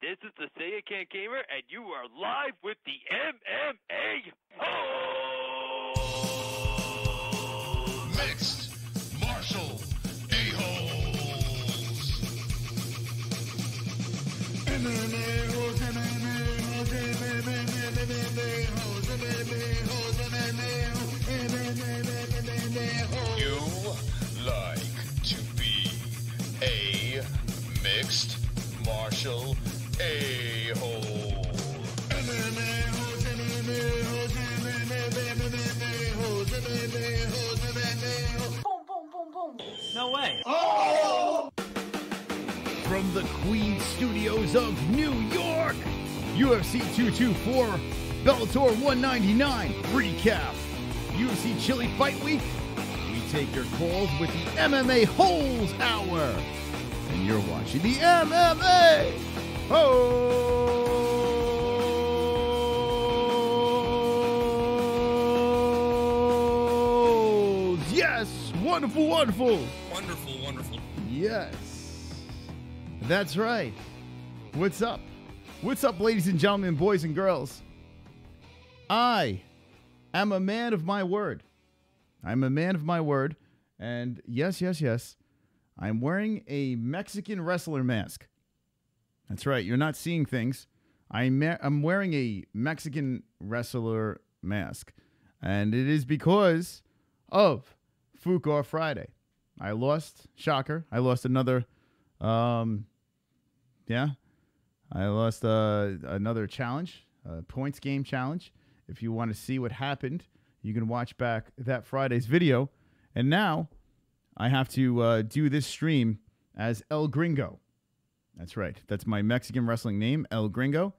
This is the Say It Can't Gamer, and you are live with the MMA-Holes! Mixed martial a-holes. MMA-Holes, MMA-Holes, MMA-Holes, MMA-Holes, MMA-Holes. You like to be a mixed martial a-hole. MMA-Holes, MMA-Holes, MMA-Holes, MMA-Holes, MMA-Holes. Boom, boom, boom, boom. No way. Oh! From the Queen Studios of New York, UFC 224, Bellator 199 recap. UFC Chile Fight Week. We take your calls with the MMA-Holes Hour. And you're watching the MMA-Holes. Yes, wonderful, wonderful. Wonderful, wonderful. Yes, that's right. What's up? What's up, ladies and gentlemen, boys and girls? I am a man of my word. I'm a man of my word. And yes, yes, yes, I'm wearing a Mexican wrestler mask. That's right. You're not seeing things. I'm wearing a Mexican wrestler mask. And it is because of Fucar Friday. I lost, shocker. I lost another, I lost another challenge, points game challenge. If you want to see what happened, you can watch back that Friday's video. And now I have to do this stream as El Gringo. That's right. That's my Mexican wrestling name, El Gringo.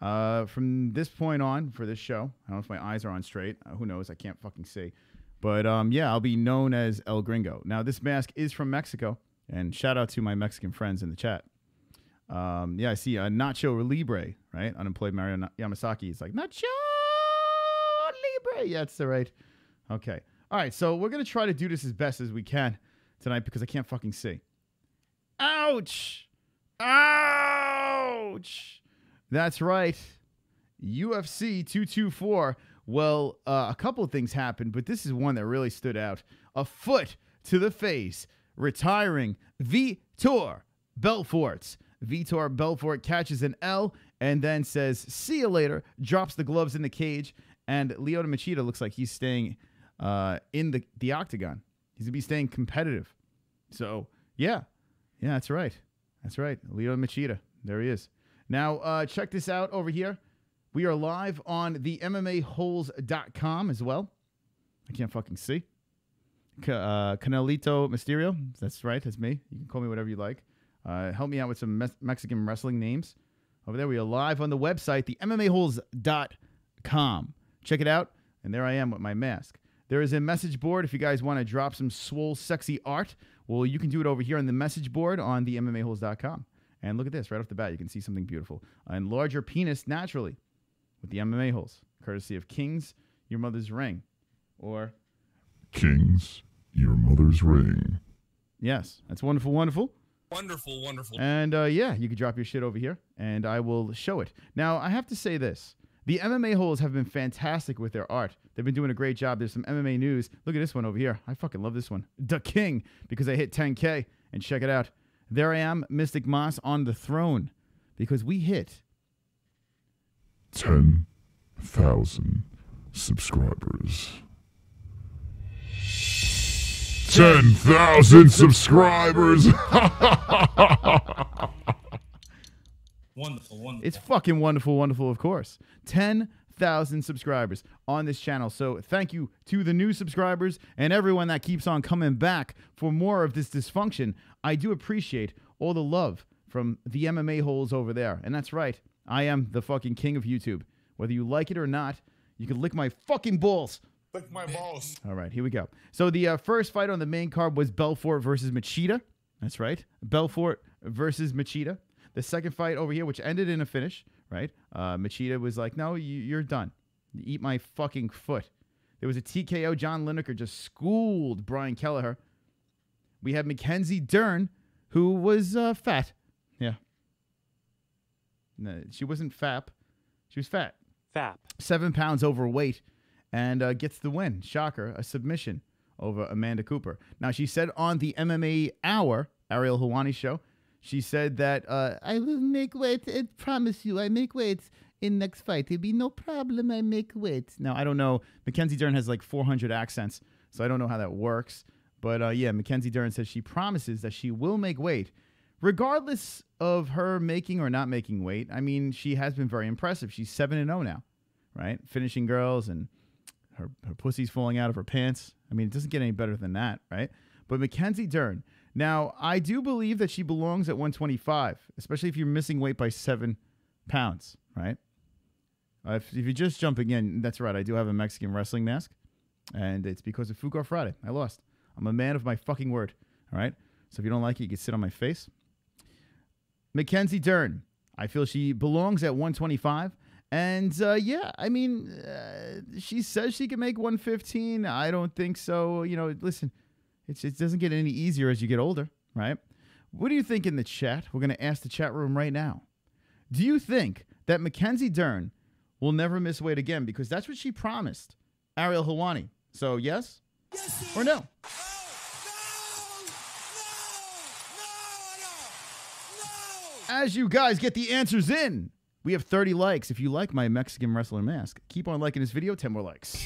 From this point on for this show, I don't know if my eyes are on straight. Who knows? I can't fucking see. But yeah, I'll be known as El Gringo. Now, this mask is from Mexico. And shout out to my Mexican friends in the chat. Yeah, I see Nacho Libre, right? Unemployed Mario Yamasaki. He's like, Nacho Libre. Yeah, that's the right. Okay. All right, so we're going to try to do this as best as we can tonight because I can't fucking see. Ouch! Ouch! That's right. UFC 224. Well, a couple of things happened, but this is one that really stood out. A foot to the face. Retiring Vitor Belfort. Vitor Belfort catches an L and then says, see you later, drops the gloves in the cage, and Lyoto Machida looks like he's staying in the octagon. He's going to be staying competitive. So, yeah. Yeah, that's right. That's right. Lyoto Machida. There he is. Now, check this out over here. We are live on the MMAHoles.com as well. I can't fucking see. Canelito Mysterio. That's right. That's me. You can call me whatever you like. Help me out with some Mexican wrestling names. Over there, we are live on the website, the MMAHoles.com. Check it out. And there I am with my mask. There is a message board if you guys want to drop some swole, sexy art. Well, you can do it over here on the message board on the MMAHoles.com. And look at this. Right off the bat, you can see something beautiful. Enlarge your penis naturally with the MMA Holes, courtesy of King's Your Mother's Ring. Or King's Your Mother's Ring. Yes, that's wonderful, wonderful. Wonderful, wonderful. And yeah, you can drop your shit over here, and I will show it. Now, I have to say this. The MMA Holes have been fantastic with their art. They've been doing a great job. There's some MMA news. Look at this one over here. I fucking love this one. The King, because I hit 10K. And check it out. There I am, Mystic Moss on the throne, because we hit 10,000 subscribers. 10,000 subscribers. Wonderful, wonderful. It's fucking wonderful, wonderful, of course. 10,000 subscribers on this channel. So thank you to the new subscribers and everyone that keeps on coming back for more of this dysfunction. I do appreciate all the love from the MMA Holes over there. And that's right. I am the fucking king of YouTube. Whether you like it or not, you can lick my fucking balls. Lick my balls. All right, here we go. So the first fight on the main card was Belfort versus Machida. That's right. Belfort versus Machida. The second fight over here, which ended in a finish, right? Machida was like, no, you're done. You eat my fucking foot. There was a TKO. John Lineker just schooled Brian Kelleher. We had McKenzie Dern, who was fat. Yeah. She wasn't fap. She was fat. Fap. 7 pounds overweight, and gets the win. Shocker, a submission over Amanda Cooper. Now, she said on the MMA Hour, Ariel Helwani's show, she said that, I will make weight. I promise you, I make weight in next fight. There'll be no problem. I make weight. Now, I don't know. McKenzie Dern has like 400 accents, so I don't know how that works. But, yeah, McKenzie Dern says she promises that she will make weight. Regardless of her making or not making weight, I mean, she has been very impressive. She's 7-0 now, right? Finishing girls, and her pussy's falling out of her pants. I mean, it doesn't get any better than that, right? But McKenzie Dern. Now, I do believe that she belongs at 125, especially if you're missing weight by 7 pounds, right? If you're just jumping in, that's right. I do have a Mexican wrestling mask, and it's because of Food Court Friday. I lost. I'm a man of my fucking word, all right? So if you don't like it, you can sit on my face. McKenzie Dern. I feel she belongs at 125. And, yeah, I mean, she says she can make 115. I don't think so. You know, listen, it doesn't get any easier as you get older, right? What do you think in the chat? We're going to ask the chat room right now. Do you think that McKenzie Dern will never miss weight again? Because that's what she promised Ariel Helwani. So, yes or no? As you guys get the answers in, we have 30 likes. If you like my Mexican wrestler mask, keep on liking this video. 10 more likes.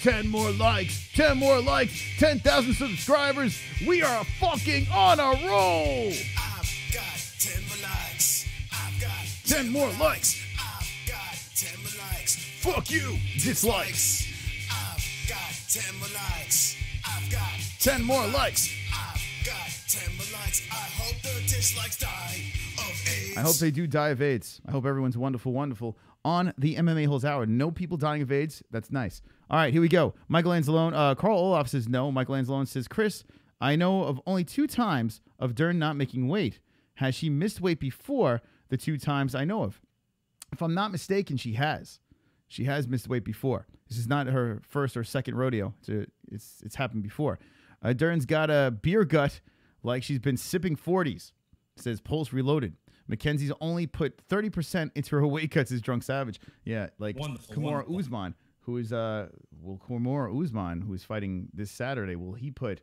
10 more likes. 10 more likes. 10,000 subscribers. We are fucking on a roll. I've got 10 more likes. I've got 10 more likes. I've got 10 more likes. Fuck you. Dislikes. I've got 10 more likes. I've got 10 more likes. I've got 10 more likes. I hope the dislikes die of AIDS. I hope they do die of AIDS. I hope everyone's wonderful, wonderful on the MMA-Holes Hour. No people dying of AIDS. That's nice. All right, here we go. Michael Anzalone. Carl Olaf says no. Michael Anzalone says, Chris, I know of only 2 times of Dern not making weight. Has she missed weight before the 2 times I know of? If I'm not mistaken, she has. She has missed weight before. This is not her first or second rodeo. It's happened before. Dern's got a beer gut like she's been sipping 40s. Says Pulse Reloaded. McKenzie's only put 30% into her weight cuts as Drunk Savage. Yeah, like Kamara Usman, who is Kamara Usman, who is fighting this Saturday, will he put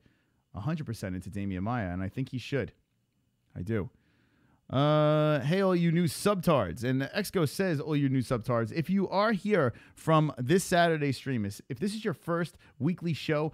100% into Damian Maia? And I think he should. I do. Hey, all you new subtards. And Exco says, all you new subtards, if you are here from this Saturday stream, if this is your first weekly show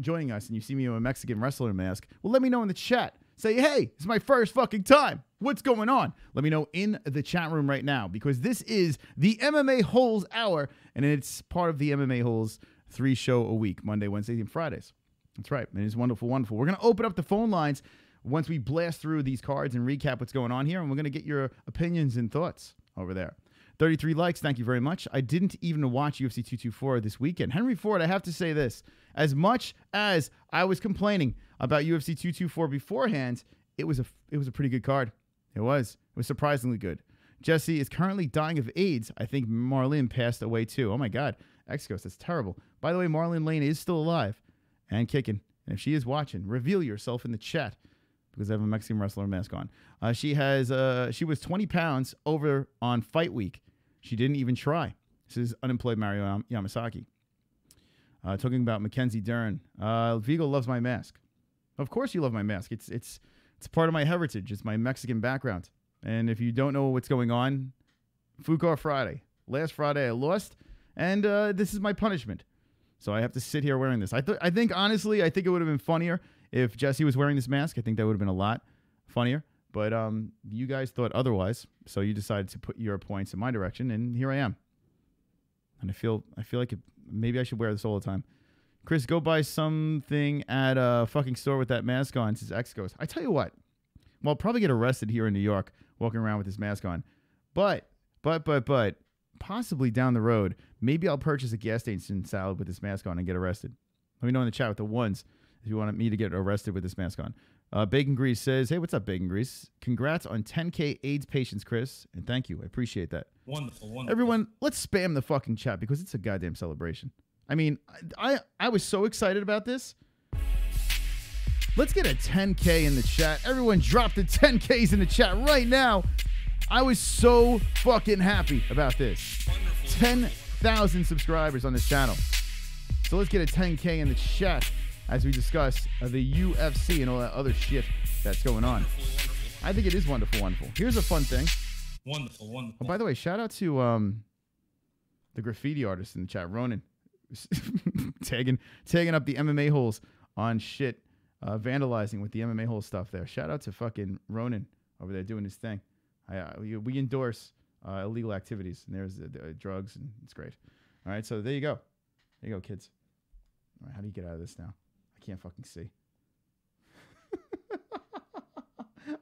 joining us and you see me in a Mexican wrestler mask, well, let me know in the chat. Say, hey, it's my first fucking time. What's going on? Let me know in the chat room right now, because this is the MMA-Holes Hour, and it's part of the MMA-Holes 3 show a week, Monday, Wednesday, and Fridays. That's right. And it's wonderful, wonderful. We're going to open up the phone lines once we blast through these cards and recap what's going on here, and we're going to get your opinions and thoughts over there. 33 likes. Thank you very much. I didn't even watch UFC 224 this weekend. Henry Ford, I have to say this. As much as I was complaining about UFC 224 beforehand, it was a pretty good card. It was surprisingly good. Jessie is currently dying of AIDS. I think MARLYNN passed away too. Oh my God. X-Ghost, that's terrible. By the way, MARLYNN Lane is still alive and kicking. And if she is watching, reveal yourself in the chat, because I have a Mexican wrestler mask on. She was 20 pounds over on fight week. She didn't even try. This is unemployed Mario Yamasaki. Talking about McKenzie Dern. Vigo loves my mask. Of course you love my mask. It's part of my heritage. It's my Mexican background. And if you don't know what's going on, Food Court Friday. Last Friday I lost, and this is my punishment. So I have to sit here wearing this. I think honestly, I think it would have been funnier if Jessie was wearing this mask. I think that would have been a lot funnier. But you guys thought otherwise, so you decided to put your points in my direction, and here I am. And I feel like maybe I should wear this all the time. Chris, go buy something at a fucking store with that mask on, says X-Ghost. I tell you what, well, I'll probably get arrested here in New York walking around with this mask on. But, possibly down the road, maybe I'll purchase a gas station salad with this mask on and get arrested. Let me know in the chat with the ones if you want me to get arrested with this mask on. Bacon Grease says, hey, what's up, Bacon Grease? Congrats on 10K AIDS patients, Chris. And thank you. I appreciate that. Wonderful, wonderful. Everyone, let's spam the fucking chat because it's a goddamn celebration. I mean, I was so excited about this. Let's get a 10K in the chat. Everyone drop the 10Ks in the chat right now. I was so fucking happy about this. 10,000 subscribers on this channel. So let's get a 10K in the chat as we discuss the UFC and all that other shit that's going on. I think it is wonderful, wonderful. Here's a fun thing. Wonderful, wonderful. Oh, by the way, shout out to the graffiti artist in the chat, Ronan, tagging up the MMA-Holes on shit, vandalizing with the MMA-Holes stuff there. Shout out to fucking Ronan over there doing his thing. We endorse illegal activities, and there's drugs, and it's great. All right, so there you go. There you go, kids. All right, how do you get out of this now? I can't fucking see.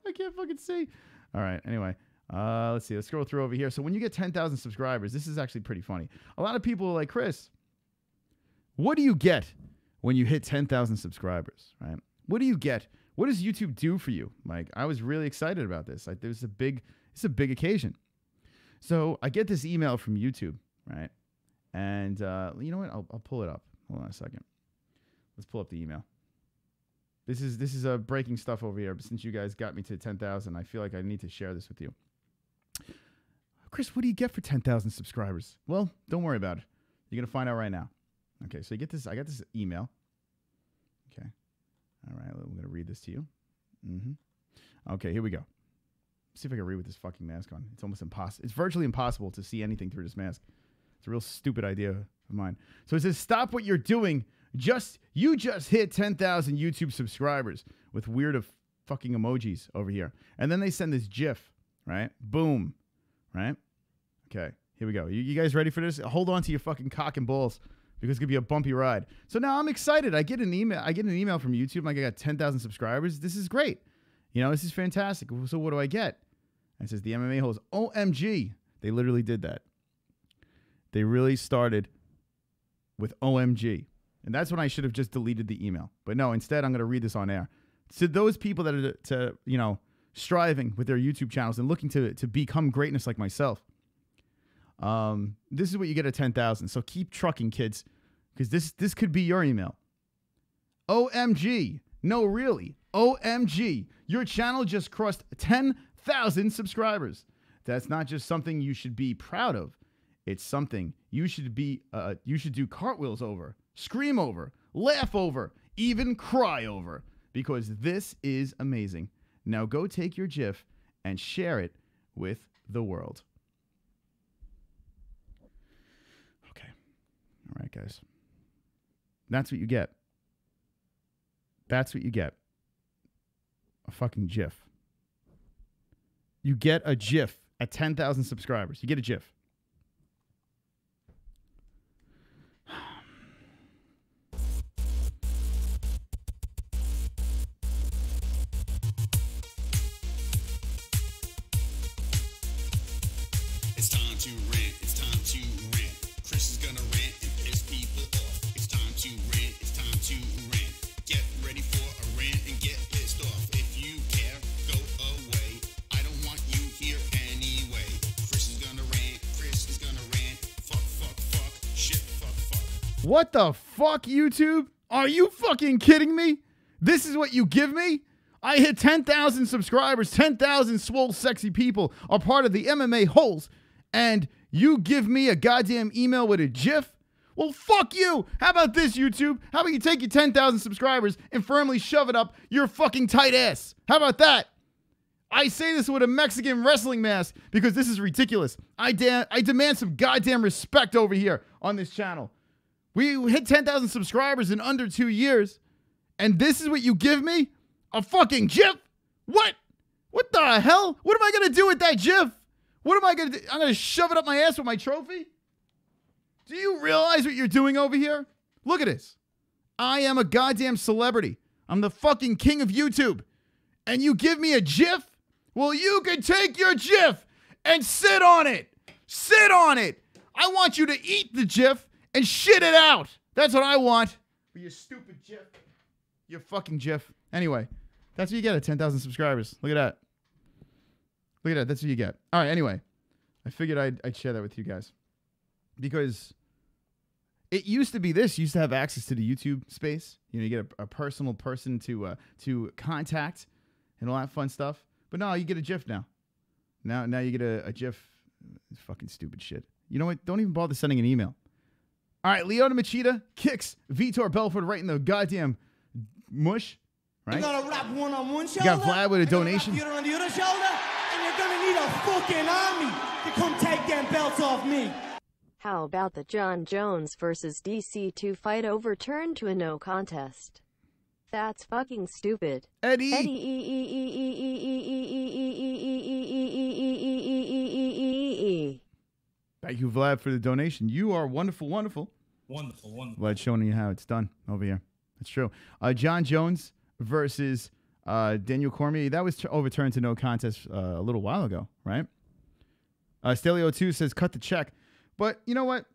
I can't fucking see. All right, anyway. Let's see. Let's scroll through over here. So when you get 10,000 subscribers, this is actually pretty funny. A lot of people are like, Chris, what do you get when you hit 10,000 subscribers, right? What do you get? What does YouTube do for you? Like, I was really excited about this. Like, it's a big occasion. So I get this email from YouTube, right? And you know what? I'll pull it up. Hold on a second. Let's pull up the email. This is breaking stuff over here. But since you guys got me to 10,000, I feel like I need to share this with you. Chris, what do you get for 10,000 subscribers? Well, don't worry about it. You're gonna find out right now. Okay, so you get this. I got this email. Okay. All right, we're gonna read this to you. Okay, here we go. See if I can read with this fucking mask on. It's almost impossible. It's virtually impossible to see anything through this mask. It's a real stupid idea of mine. So it says, "Stop what you're doing. You just hit 10,000 YouTube subscribers," with weird of fucking emojis over here. And then they send this GIF, right? Boom, right? Okay, here we go. You guys ready for this? Hold on to your fucking cock and balls, because it's gonna be a bumpy ride. So now I'm excited. I get an email from YouTube. Like, I got 10,000 subscribers. This is great. You know, this is fantastic. So what do I get? And it says the MMA-Holes. OMG. They literally did that. They really started with OMG. And that's when I should have just deleted the email. But no, instead I'm going to read this on air. To those people that are striving with their YouTube channels and looking to become greatness like myself. This is what you get at 10,000. So keep trucking, kids, because this could be your email. OMG. No, really. OMG. Your channel just crossed 10,000 subscribers. That's not just something you should be proud of. It's something you should do cartwheels over, scream over, laugh over, even cry over, because this is amazing. Now go take your GIF and share it with the world. Okay. All right, guys. That's what you get. That's what you get. A fucking GIF. You get a GIF at 10,000 subscribers. You get a GIF. It's time to rant. It's time to rant. Chris is gonna rant and piss people off. It's time to rant. It's time to rant. Get ready for a rant and get pissed off. If you care, go away. I don't want you here anyway. Chris is gonna rant. Chris is gonna rant. Fuck, fuck, fuck. Shit, fuck, fuck. What the fuck, YouTube? Are you fucking kidding me? This is what you give me? I hit 10,000 subscribers. 10,000 swole sexy people are part of the MMA-Holes. And you give me a goddamn email with a GIF? Well, fuck you. How about this, YouTube? How about you take your 10,000 subscribers and firmly shove it up your fucking tight ass? How about that? I say this with a Mexican wrestling mask because this is ridiculous. I demand some goddamn respect over here on this channel. We hit 10,000 subscribers in under 2 years, and this is what you give me? A fucking GIF? What? What the hell? What am I going to do with that GIF? What am I going to do? I'm going to shove it up my ass with my trophy? Do you realize what you're doing over here? Look at this. I am a goddamn celebrity. I'm the fucking king of YouTube. And you give me a GIF? Well, you can take your GIF and sit on it. Sit on it. I want you to eat the GIF and shit it out. That's what I want. You stupid GIF. You fucking GIF. Anyway, that's what you get at 10,000 subscribers. Look at that. Look at that. That's what you get. All right, anyway. I figured I'd share that with you guys. Because it used to be this. You used to have access to the YouTube space. You know, you get a personal person to contact and all that fun stuff. But no, you get a GIF now. Now you get a GIF. It's fucking stupid shit. You know what? Don't even bother sending an email. All right, Leona Machida kicks Vitor Belfort right in the goddamn mush. Right? You're gonna wrap one on one You shoulder. got Vlad with a donation. You're on the other shoulder, and you're gonna need a fucking army to come take them belts off me. How about the John Jones versus DC2 fight overturned to a no contest? That's fucking stupid. Eddie. Thank you, Vlad, for the donation. You are wonderful, wonderful. Wonderful. Vlad showing you how it's done over here. That's true. John Jones versus Daniel Cormier. That was overturned to no contest a little while ago, right? Stelio2 says, cut the check. But you know what?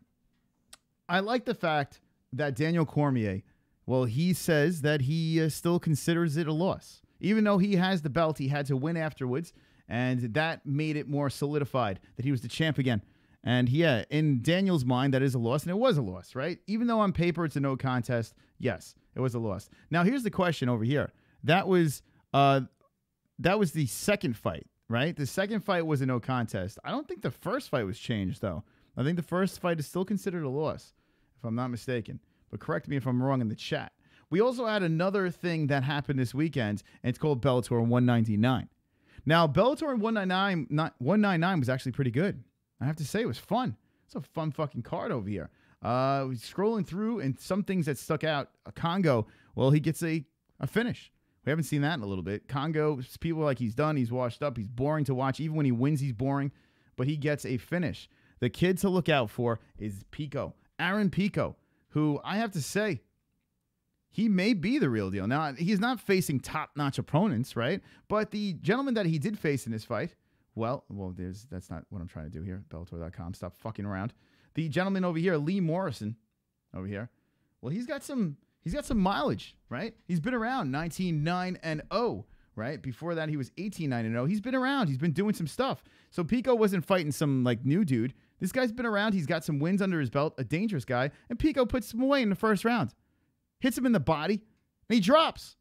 I like the fact that Daniel Cormier, well, he says that he still considers it a loss. Even though he has the belt, he had to win afterwards, and that made it more solidified that he was the champ again. And yeah, in Daniel's mind, that is a loss, and it was a loss, right? Even though on paper it's a no contest, yes, it was a loss. Now, here's the question over here. That was the second fight, right? The second fight was a no contest. I don't think the first fight was changed, though. I think the first fight is still considered a loss, if I'm not mistaken. But correct me if I'm wrong in the chat. We also had another thing that happened this weekend, and it's called Bellator 199. Now, Bellator 199 was actually pretty good. I have to say, it was fun. It's a fun fucking card over here. Scrolling through, and some things that stuck out. Congo, well, he gets a finish. We haven't seen that in a little bit. Congo, people are like, he's done, he's washed up, he's boring to watch. Even when he wins, he's boring. But he gets a finish. The kid to look out for is Pico. Aaron Pico, who I have to say, he may be the real deal. Now, he's not facing top-notch opponents, right? But the gentleman that he did face in this fight, well, that's not what I'm trying to do here. Bellator.com, stop fucking around. The gentleman over here, Lee Morrison, over here, well, he's got some mileage, right? He's been around 19-9-0, right? Before that, he was 18-9-0. He's been around. He's been doing some stuff. So Pico wasn't fighting some like new dude. This guy's been around. He's got some wins under his belt, a dangerous guy. And Pico puts him away in the first round. Hits him in the body, and he drops.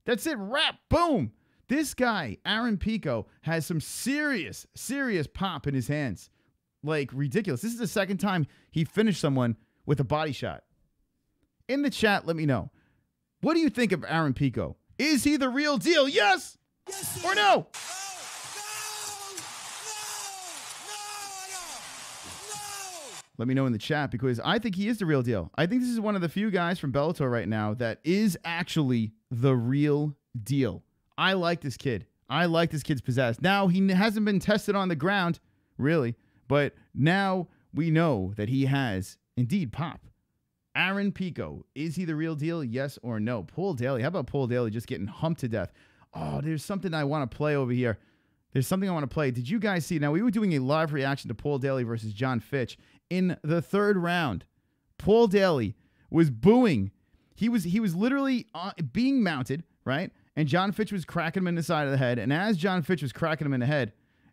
That's it. Wrap. Boom. This guy, Aaron Pico, has some serious, serious pop in his hands. Like, ridiculous. This is the second time he finished someone with a body shot. In the chat, let me know. What do you think of Aaron Pico? Is he the real deal? Yes, or no? Let me know in the chat, because I think he is the real deal. I think this is one of the few guys from Bellator right now that is actually the real deal. I like this kid. I like this kid's pizzazz. Now, he hasn't been tested on the ground, really, but now we know that he has indeed pop. Aaron Pico, is he the real deal? Yes or no? Paul Daly. How about Paul Daly just getting humped to death? Oh, there's something I want to play over here. There's something I want to play. Did you guys see? Now, we were doing a live reaction to Paul Daly versus John Fitch. In the third round, Paul Daly was booing. He was literally being mounted, right? And John Fitch was cracking him in the side of the head. And as John Fitch was cracking him in the head,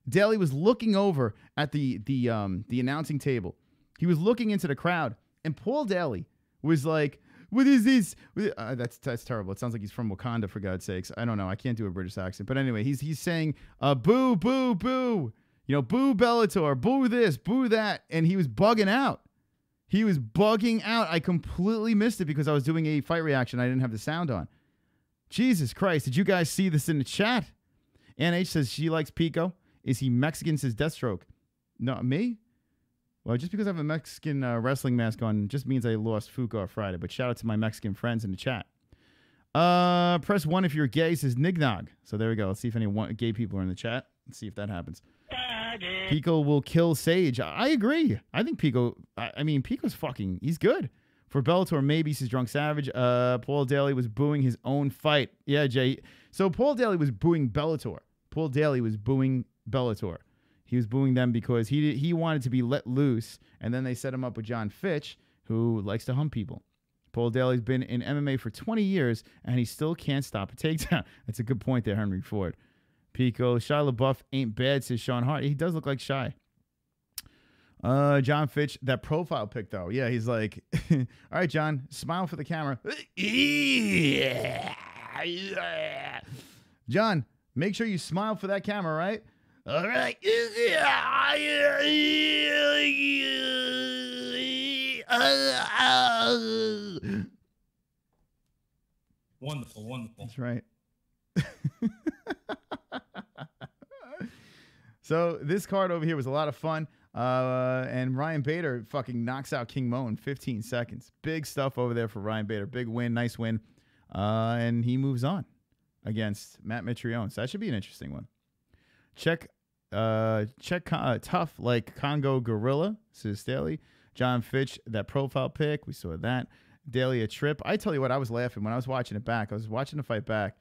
Daly was looking over at the announcing table. He was looking into the crowd, and Paul Daly was like, "What is this?" That's terrible. It sounds like he's from Wakanda, for God's sakes. I don't know. I can't do a British accent. But anyway, he's saying, "Boo, boo, boo." You know, boo Bellator, boo this, boo that. And he was bugging out. He was bugging out. I completely missed it because I was doing a fight reaction. I didn't have the sound on. Jesus Christ. Did you guys see this in the chat? Ann H says she likes Pico. Is he Mexican? Says Deathstroke. No, me? Well, just because I have a Mexican wrestling mask on just means I lost Fuka Friday. But shout out to my Mexican friends in the chat. Press 1 if you're gay, says Nignog. So there we go. Let's see if any gay people are in the chat. Let's see if that happens. Pico will kill Sage. I agree. I think Pico, I mean, Pico's fucking, he's good. For Bellator, maybe he's Drunk Savage. Paul Daly was booing his own fight. Yeah, Jay. So Paul Daly was booing Bellator. Paul Daly was booing Bellator. He was booing them because he wanted to be let loose, and then they set him up with John Fitch, who likes to hump people. Paul Daly's been in MMA for 20 years, and he still can't stop a takedown. That's a good point there, Henry Ford. Pico, Shia LaBeouf ain't bad, says Sean Hart. He does look like Shy. John Fitch, that profile pic, though. Yeah, he's like, all right, John, smile for the camera. John, make sure you smile for that camera, right? All right. Wonderful, wonderful. That's right. So this card over here was a lot of fun. And Ryan Bader fucking knocks out King Mo in 15 seconds. Big stuff over there for Ryan Bader. Big win, nice win. And he moves on against Matt Mitrione. So that should be an interesting one. Check tough like Congo Gorilla, says Daly. John Fitch, that profile pic, we saw that. Daly a trip. I tell you what, I was laughing when I was watching it back. I was watching the fight back,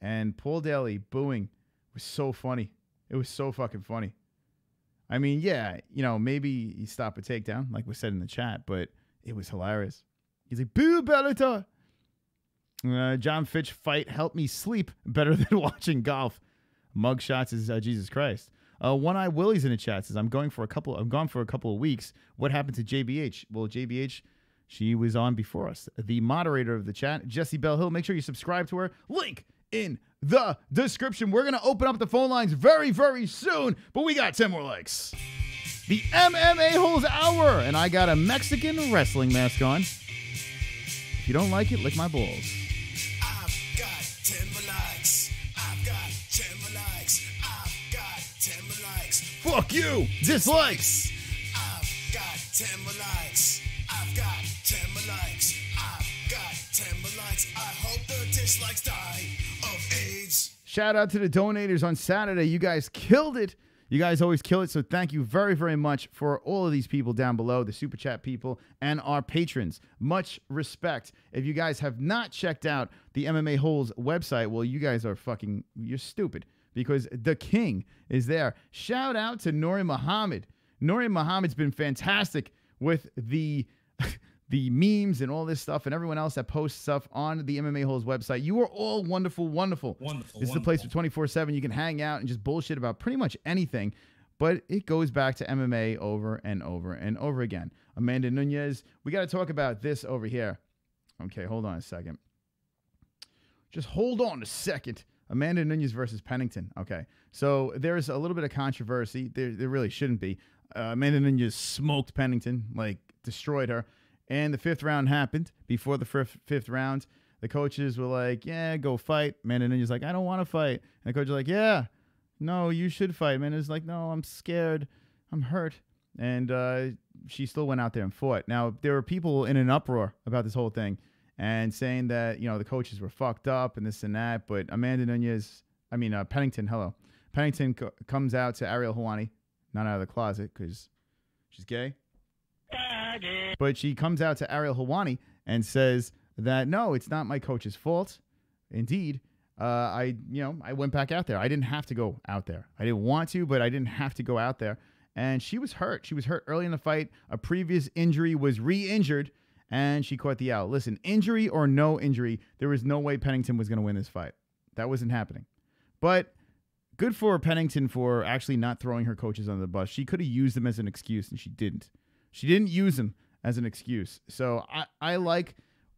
and Paul Daly booing was so funny. It was so fucking funny. I mean, yeah, you know, maybe you stop a takedown, like we said in the chat, but it was hilarious. He's like, boo, Bellator. John Fitch fight helped me sleep better than watching golf. Mugshots is Jesus Christ. One Eye Willie's in the chat says, I'm gone for a couple of weeks. What happened to JBH? Well, JBH, she was on before us. The moderator of the chat, Jessie Bell Hill. Make sure you subscribe to her. Link in the description. We're going to open up the phone lines very, very soon, but we got 10 more likes. The MMA-Holes Hour, and I got a Mexican wrestling mask on. If you don't like it, lick my balls. I've got 10 more likes. I've got 10 more likes. I've got 10 more likes. Fuck you! Dislikes! I've got 10 more likes. I've got 10 more likes. I've got 10 more likes. I hope the dislikes die of AIDS. Shout out to the donators on Saturday. You guys killed it. You guys always kill it, so thank you very, very much for all of these people down below, the Super Chat people and our patrons. Much respect. If you guys have not checked out the MMA-Holes website, well, you guys are fucking, you're stupid, because the king is there. Shout out to Nori Muhammad. Nori Muhammad's been fantastic with the the memes and all this stuff, and everyone else that posts stuff on the MMA-Holes website. You are all wonderful, wonderful. This is the place for 24/7. You can hang out and just bullshit about pretty much anything, but it goes back to MMA over and over and over again. Amanda Nunez, we got to talk about this over here. Okay, hold on a second. Just hold on a second. Amanda Nunez versus Pennington. Okay, so there's a little bit of controversy. There really shouldn't be. Amanda Nunez smoked Pennington, like destroyed her. And the fifth round happened. Before the fifth round, the coaches were like, yeah, go fight. Amanda Nunez like, I don't want to fight. And the coach was like, yeah, no, you should fight. Amanda's like, no, I'm scared. I'm hurt. And she still went out there and fought. Now, there were people in an uproar about this whole thing and saying that, you know, the coaches were fucked up and this and that. But Amanda Nunez, Pennington, hello. Pennington comes out to Ariel Helwani, not out of the closet because she's gay. But she comes out to Ariel Helwani and says that, no, it's not my coach's fault. Indeed, I went back out there. I didn't have to go out there. I didn't want to, but I didn't have to go out there. And she was hurt. She was hurt early in the fight. A previous injury was re-injured, and she caught the out. Listen, injury or no injury, there was no way Pennington was going to win this fight. That wasn't happening. But good for Pennington for actually not throwing her coaches under the bus. She could have used them as an excuse, and she didn't. She didn't use them as an excuse. So I like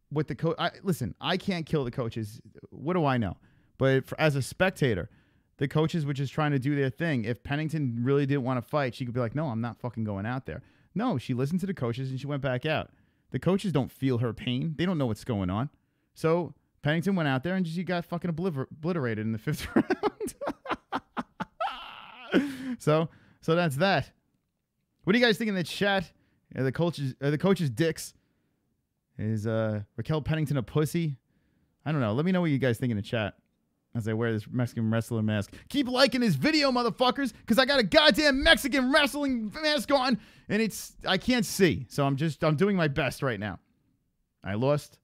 what the coach... Listen, I can't kill the coaches. What do I know? But as a spectator, the coaches were just trying to do their thing. If Pennington really didn't want to fight, she could be like, no, I'm not fucking going out there. No, she listened to the coaches and she went back out. The coaches don't feel her pain. They don't know what's going on. So Pennington went out there and she got fucking obliterated in the fifth round. So that's that. What do you guys think in the chat? Are the coaches dicks? Is Raquel Pennington a pussy? I don't know. Let me know what you guys think in the chat as I wear this Mexican wrestler mask. Keep liking this video, motherfuckers, because I got a goddamn Mexican wrestling mask on, and I can't see. So I'm doing my best right now. I lost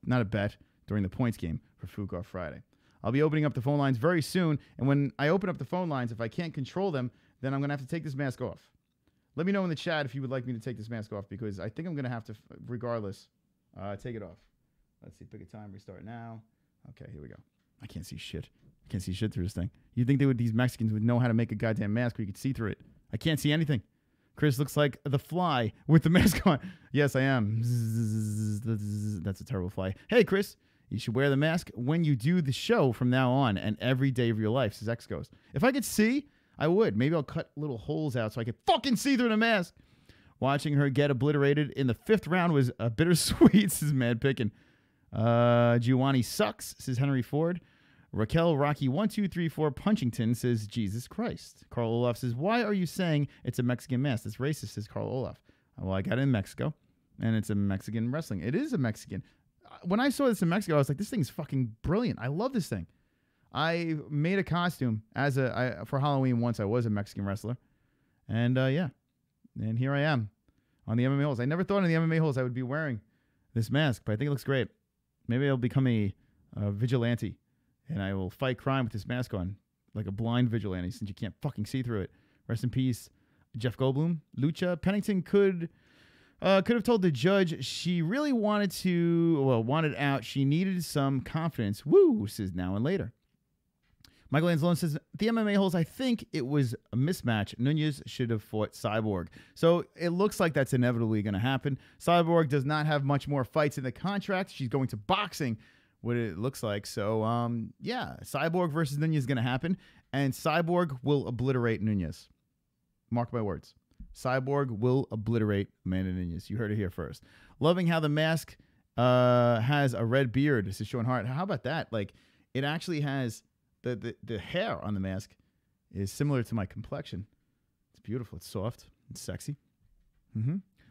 not a bet during the points game for Fuqua Friday. I'll be opening up the phone lines very soon, and when I open up the phone lines, if I can't control them, then I'm going to have to take this mask off. Let me know in the chat if you would like me to take this mask off, because I think I'm going to have to, regardless, take it off. Let's see. Pick a time. Restart now. Okay, here we go. I can't see shit. I can't see shit through this thing. You'd think these Mexicans would know how to make a goddamn mask where you could see through it. I can't see anything. Chris looks like the fly with the mask on. Yes, I am. That's a terrible fly. Hey, Chris, you should wear the mask when you do the show from now on and every day of your life, says X Ghost. If I could see, I would. Maybe I'll cut little holes out so I can fucking see through the mask. Watching her get obliterated in the 5th round was bittersweet, says Mad Pickin'. Giovanni sucks, says Henry Ford. Raquel Rocky 1234 Punchington says Jesus Christ. Carl Olaf says, why are you saying it's a Mexican mask? That's racist, says Carl Olaf. Well, I got it in Mexico, and it's a Mexican wrestling. It is a Mexican. When I saw this in Mexico, I was like, this thing's fucking brilliant. I love this thing. I made a costume for Halloween once. I was a Mexican wrestler. And yeah. And here I am on the MMA-Holes. I never thought on the MMA-Holes I would be wearing this mask, but I think it looks great. Maybe I'll become a vigilante, and I will fight crime with this mask on, like a blind vigilante, since you can't fucking see through it. Rest in peace, Jeff Goldblum. Lucha Pennington could have told the judge she really wanted out. She needed some confidence. Woo, says Now and Later. Michael Anzalone says, the MMA-Holes, I think it was a mismatch. Nunez should have fought Cyborg. So it looks like that's inevitably going to happen. Cyborg does not have much more fights in the contract. She's going to boxing, what it looks like. So, yeah, Cyborg versus Nunez is going to happen. And Cyborg will obliterate Nunez. Mark my words. Cyborg will obliterate Amanda Nunez. You heard it here first. Loving how the mask has a red beard. This is Sean Hart. How about that? Like, it actually has... The hair on the mask is similar to my complexion. It's beautiful. It's soft. It's sexy.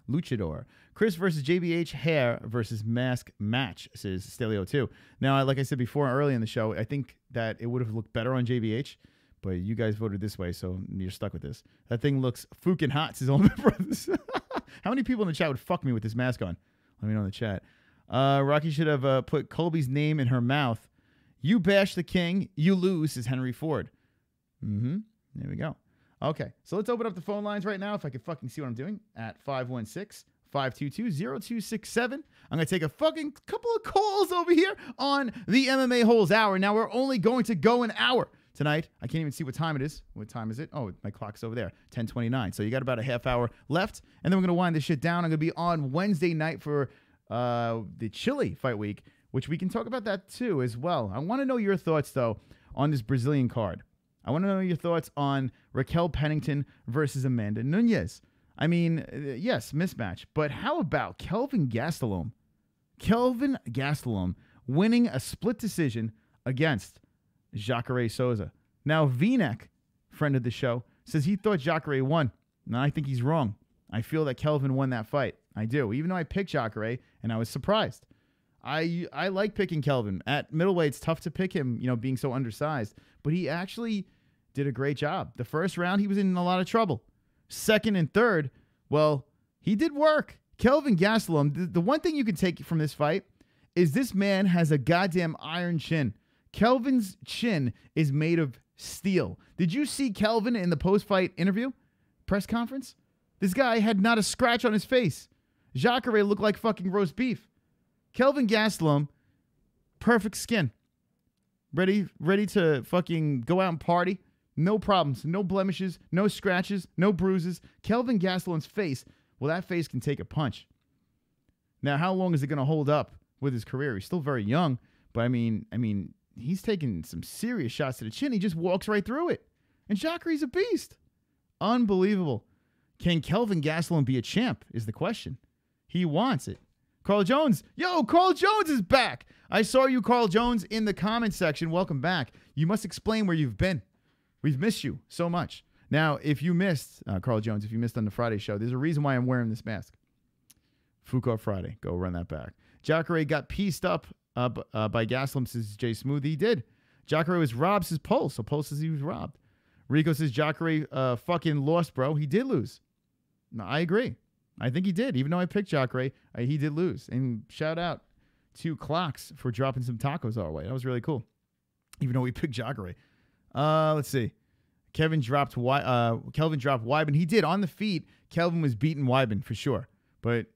Luchador. Chris versus JBH hair versus mask match, says Stelio 2. Now, like I said before early in the show, I think that it would have looked better on JBH, but you guys voted this way, so you're stuck with this. That thing looks fucking hot, says Ultimate Brothers. How many people in the chat would fuck me with this mask on? Let me know in the chat. Rocky should have put Colby's name in her mouth. You bash the king, you lose, says Henry Ford. There we go. Okay, so let's open up the phone lines right now, if I can fucking see what I'm doing, at 516-522-0267. I'm going to take a fucking couple of calls over here on the MMA-Holes Hour. Now, we're only going to go an hour tonight. I can't even see what time it is. What time is it? Oh, my clock's over there, 10:29. So you got about a half hour left, and then we're going to wind this shit down. I'm going to be on Wednesday night for the Chile fight week, which we can talk about that too as well. I want to know your thoughts, though, on this Brazilian card. I want to know your thoughts on Raquel Pennington versus Amanda Nunez. I mean, yes, mismatch, but how about Kelvin Gastelum? Kelvin Gastelum winning a split decision against Jacare Souza. Now, V-Neck, friend of the show, says he thought Jacare won. Now, I think he's wrong. I feel that Kelvin won that fight. I do, even though I picked Jacare, and I was surprised. I like picking Kelvin. At middleweight, it's tough to pick him, being so undersized. But he actually did a great job. The first round, he was in a lot of trouble. Second and third, well, he did work. Kelvin Gastelum, the one thing you can take from this fight is this man has a goddamn iron chin. Kelvin's chin is made of steel. Did you see Kelvin in the post-fight interview? Press conference? This guy had not a scratch on his face. Jacare looked like fucking roast beef. Kelvin Gastelum, perfect skin. Ready to fucking go out and party. No problems, no blemishes, no scratches, no bruises. Kelvin Gastelum's face, well, that face can take a punch. Now, how long is it going to hold up with his career? He's still very young, but I mean, he's taking some serious shots to the chin. He just walks right through it. And Jacare's a beast. Unbelievable. Can Kelvin Gastelum be a champ is the question. He wants it. Carl Jones. Yo, Carl Jones is back. I saw you, Carl Jones, in the comment section. Welcome back. You must explain where you've been. We've missed you so much. Now, if you missed, Carl Jones, if you missed on the Friday show, there's a reason why I'm wearing this mask. Foucault Friday. Go run that back. Jacare got pieced up by Gastelum, says Jay Smooth. He did. Jacare was robbed, says Pulse. So Pulse says he was robbed. Rico says Jacare fucking lost, bro. He did lose. No, I agree. I think he did. Even though I picked Jacare, he did lose. And shout out to Clocks for dropping some tacos our way. That was really cool. Even though we picked Jacare. Let's see. Kelvin dropped Weidman. He did. On the feet, Kelvin was beating Weidman for sure. But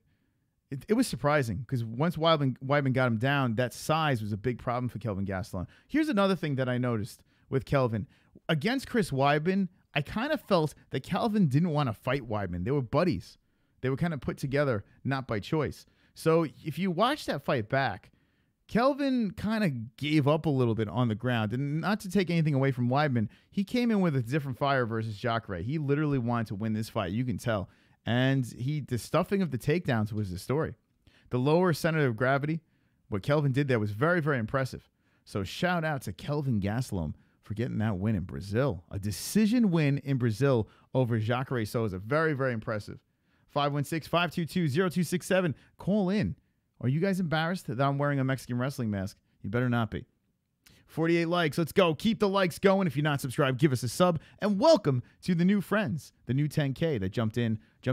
it was surprising because once Weidman got him down, that size was a big problem for Kelvin Gastelum. Here's another thing that I noticed with Kelvin. Against Chris Weidman, I kind of felt that Kelvin didn't want to fight Weidman. They were buddies. They were kind of put together, not by choice. So if you watch that fight back, Kelvin kind of gave up a little bit on the ground. And not to take anything away from Weidman, he came in with a different fire versus Jacare. He literally wanted to win this fight. You can tell. And the stuffing of the takedowns was the story. The lower center of gravity, what Kelvin did there was very, very impressive. So shout out to Kelvin Gastelum for getting that win in Brazil. A decision win in Brazil over Jacare Souza. Very, very impressive. 516-522-0267. Call in. Are you guys embarrassed that I'm wearing a Mexican wrestling mask? You better not be. 48 likes. Let's go. Keep the likes going. If you're not subscribed, give us a sub. And welcome to the new friends, the new 10K that jumped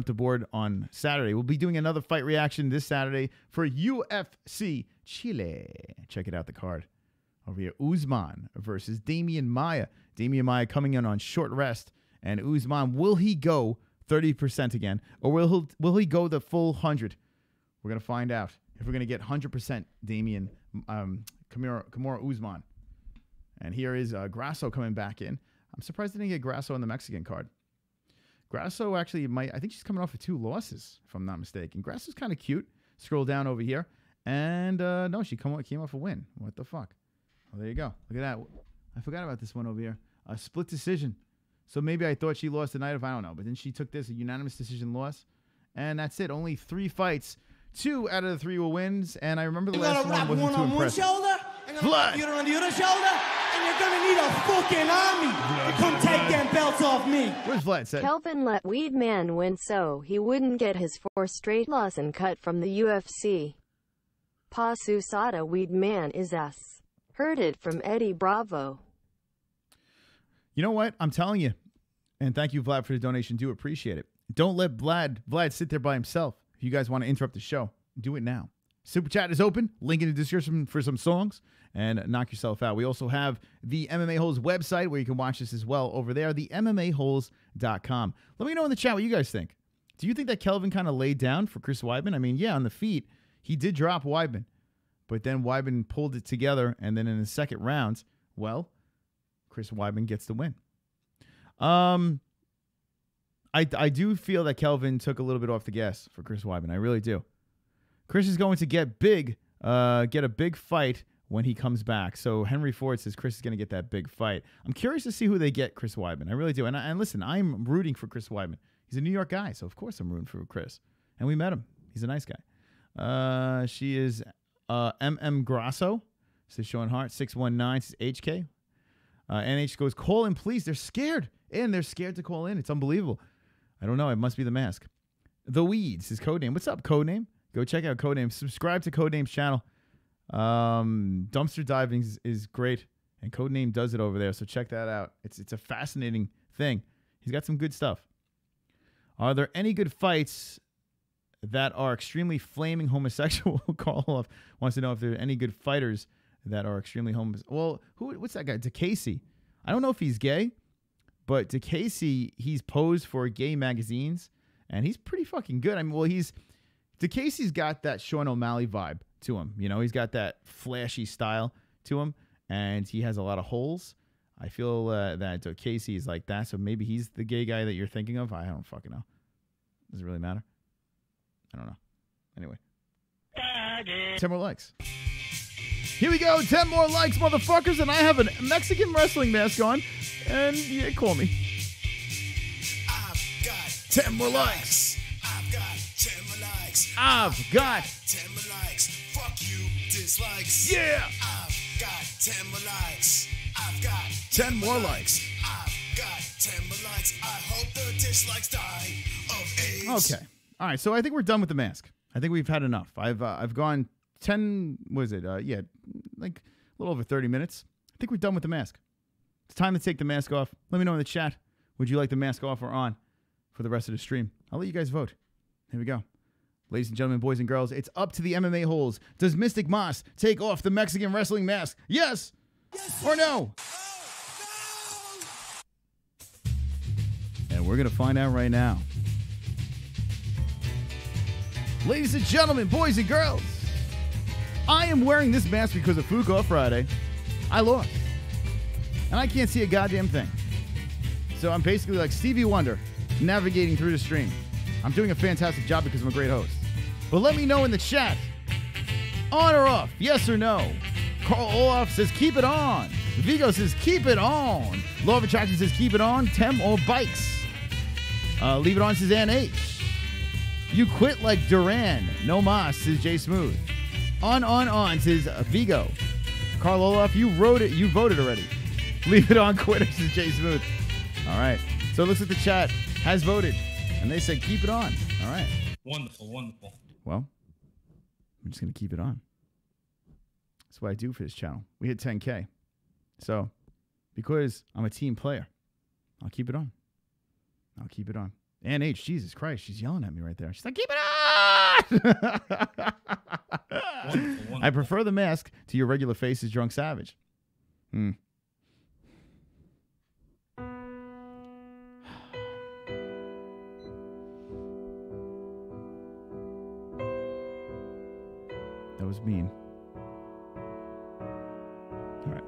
aboard on Saturday. We'll be doing another fight reaction this Saturday for UFC Chile. Check it out, the card. Over here, Usman versus Demian Maia. Demian Maia coming in on short rest. And Usman, will he go 30% again? Or will he go the full 100? We're going to find out if we're going to get 100% Demian Kimura Usman. And here is Grasso coming back in. I'm surprised they didn't get Grasso on the Mexican card. Grasso actually might, I think she's coming off of 2 losses, if I'm not mistaken. Grasso's kind of cute. Scroll down over here. And no, she came off a win. What the fuck? Well, there you go. Look at that. I forgot about this one over here. A split decision. So maybe I thought she lost tonight, if I don't know. But then she took this, a unanimous decision loss. And that's it. Only 3 fights. 2 out of the 3 were wins. And I remember the last one wasn't too impressive. Vlad. You're on the other shoulder, and you're gonna need a fucking army to come take them belts off me. Where's Vlad said? Kelvin let Weidman win so he wouldn't get his 4 straight loss and cut from the UFC. Pasusada Weidman is ass. Heard it from Eddie Bravo. You know what? I'm telling you. And thank you, Vlad, for the donation. Do appreciate it. Don't let Vlad sit there by himself. If you guys want to interrupt the show, do it now. Super Chat is open. Link in the description for some songs. And knock yourself out. We also have the MMA-Holes website where you can watch this as well over there, the MMA-Holes.com. Let me know in the chat what you guys think. Do you think that Kelvin kind of laid down for Chris Weidman? I mean, yeah, on the feet, he did drop Weidman. But then Weidman pulled it together, and then in the second round, well, Chris Weidman gets the win. I do feel that Kelvin took a little bit off the gas for Chris Weidman. I really do. Chris is going to get a big fight when he comes back. So Henry Ford says Chris is going to get that big fight. I'm curious to see who they get Chris Weidman. I really do. And listen, I'm rooting for Chris Weidman. He's a New York guy, so of course I'm rooting for Chris. And we met him. He's a nice guy. She is MM Grasso. Says Sean Hart. 619 says HK. NH goes, call in, please. They're scared. And they're scared to call in. It's unbelievable. I don't know. It must be the mask. The Weeds is Codename. What's up, Codename? Go check out Codename. Subscribe to Codename's channel. Dumpster diving is great. And Codename does it over there. So check that out. It's a fascinating thing. He's got some good stuff. Are there any good fights that are extremely flaming homosexual? Karloff wants to know if there are any good fighters that are extremely homosexual. Well, what's that guy? DeCasey. I don't know if he's gay, but DeCasey, he's posed for gay magazines, and he's pretty fucking good. I mean, well, DeCasey's got that Sean O'Malley vibe to him. You know, he's got that flashy style to him, and he has a lot of holes. I feel that DeCasey is like that, so maybe he's the gay guy that you're thinking of. I don't fucking know. Does it really matter? I don't know. Anyway. 10 more likes. Here we go. 10 more likes, motherfuckers, and I have a Mexican wrestling mask on, and yeah, call me. I've got 10 more likes. I've got 10 more likes. I've got 10 more likes. Fuck you, dislikes. Yeah. I've got 10 more likes. I've got 10 more likes. I've got 10 more likes. I hope the dislikes die of AIDS. Okay. All right. So I think we're done with the mask. I think we've had enough. I've gone 10. What is it? Yeah, like a little over 30 minutes. I think we're done with the mask. It's time to take the mask off. Let me know in the chat. Would you like the mask off or on for the rest of the stream? I'll let you guys vote. Here we go. Ladies and gentlemen, boys and girls, it's up to the MMA Holes. Does Mystic Moss take off the Mexican wrestling mask? Yes, or no? And we're going to find out right now. Ladies and gentlemen, boys and girls, I am wearing this mask because of Fuku Friday. I lost. And I can't see a goddamn thing. So I'm basically like Stevie Wonder navigating through the stream. I'm doing a fantastic job because I'm a great host. But let me know in the chat, On or off? Yes or no? Carl Olaf says keep it on. Vigo says keep it on. Law of Attraction says keep it on. Tem or bikes? Leave it on says Ann H. You quit like Duran. No mas says Jay Smooth. On says Vigo. Carl Olaf, you wrote it. You voted already. Leave it on. Quitter says Jay Smooth. All right. So it looks like the chat has voted, and they said keep it on. All right. Wonderful, wonderful. Well, I'm just going to keep it on. That's what I do for this channel. We hit 10K. So, because I'm a team player, I'll keep it on. I'll keep it on. Ann H, Jesus Christ, she's yelling at me right there. She's like, keep it on! Wonderful. I prefer the mask to your regular face as Drunk Savage. That was mean. All right.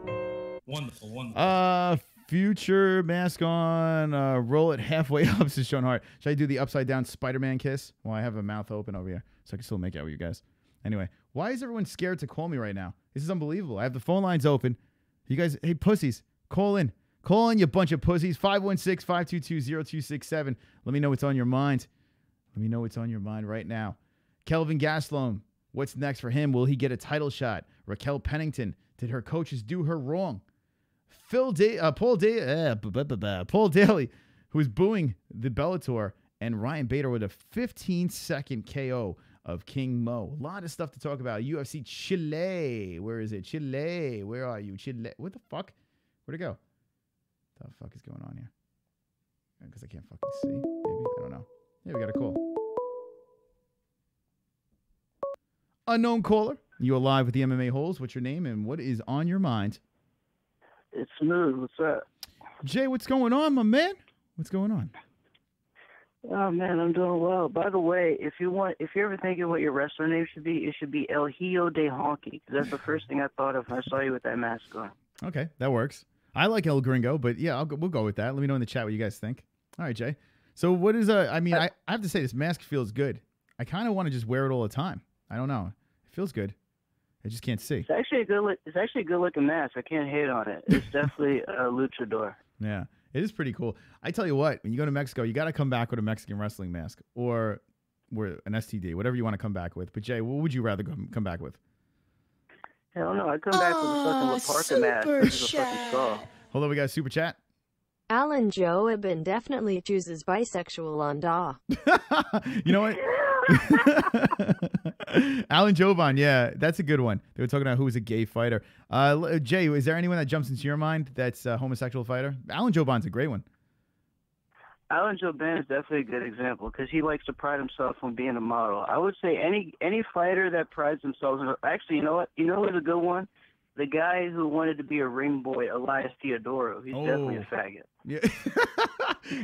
Wonderful, wonderful. Future mask on. Roll it halfway up, says Sean Hart. Should I do the upside down Spider-Man kiss? Well, I have a mouth open over here, so I can still make out with you guys. Anyway, why is everyone scared to call me right now? This is unbelievable. I have the phone lines open. You guys, hey, pussies, call in. Call in, you bunch of pussies. 516-522-0267. Let me know what's on your mind. Let me know what's on your mind right now. Kelvin Gastelum, what's next for him? Will he get a title shot? Raquel Pennington, did her coaches do her wrong? Paul Daly, who is booing the Bellator, and Ryan Bader with a 15-second KO of King Mo. A lot of stuff to talk about. UFC Chile. Where is it? Chile. Where are you? Chile. What the fuck? Where'd it go? What the fuck is going on here? Because I can't fucking see. Maybe. I don't know. Yeah, we got a call. Unknown caller. You are live with the MMA-Holes. What's your name and what is on your mind? It's Smooth. What's up? Jay, what's going on, my man? What's going on? Oh man, I'm doing well. By the way, if you're ever thinking what your wrestler name should be, it should be El Hijo de Honky. That's the first thing I thought of when I saw you with that mask on. Okay, that works. I like El Gringo, but yeah, we'll go with that. Let me know in the chat what you guys think. All right, Jay. So what is I have to say this mask feels good. I kind of want to just wear it all the time. I don't know. It feels good. I just can't see. It's actually a good looking mask. I can't hate on it. It's definitely a luchador. Yeah, it is pretty cool. I tell you what, when you go to Mexico, you got to come back with a Mexican wrestling mask or an STD, whatever you want to come back with. But Jay, what would you rather come back with? Hell no, I'd come back with a fucking La Parka mask. This is a fucking saw. Hold on, we got a super chat. Alan Joe Ibn definitely chooses bisexual on Da. You know what? Alan Joban, yeah, that's a good one. They were talking about who was a gay fighter. Jay, is there anyone that jumps into your mind that's a homosexual fighter? Alan Joban's a great one. Alan Joban is definitely a good example because he likes to pride himself on being a model. I would say any fighter that prides themselves on... Actually, you know what? You know who's a good one? The guy who wanted to be a ring boy, Elias Theodoro. He's definitely a faggot. Yeah.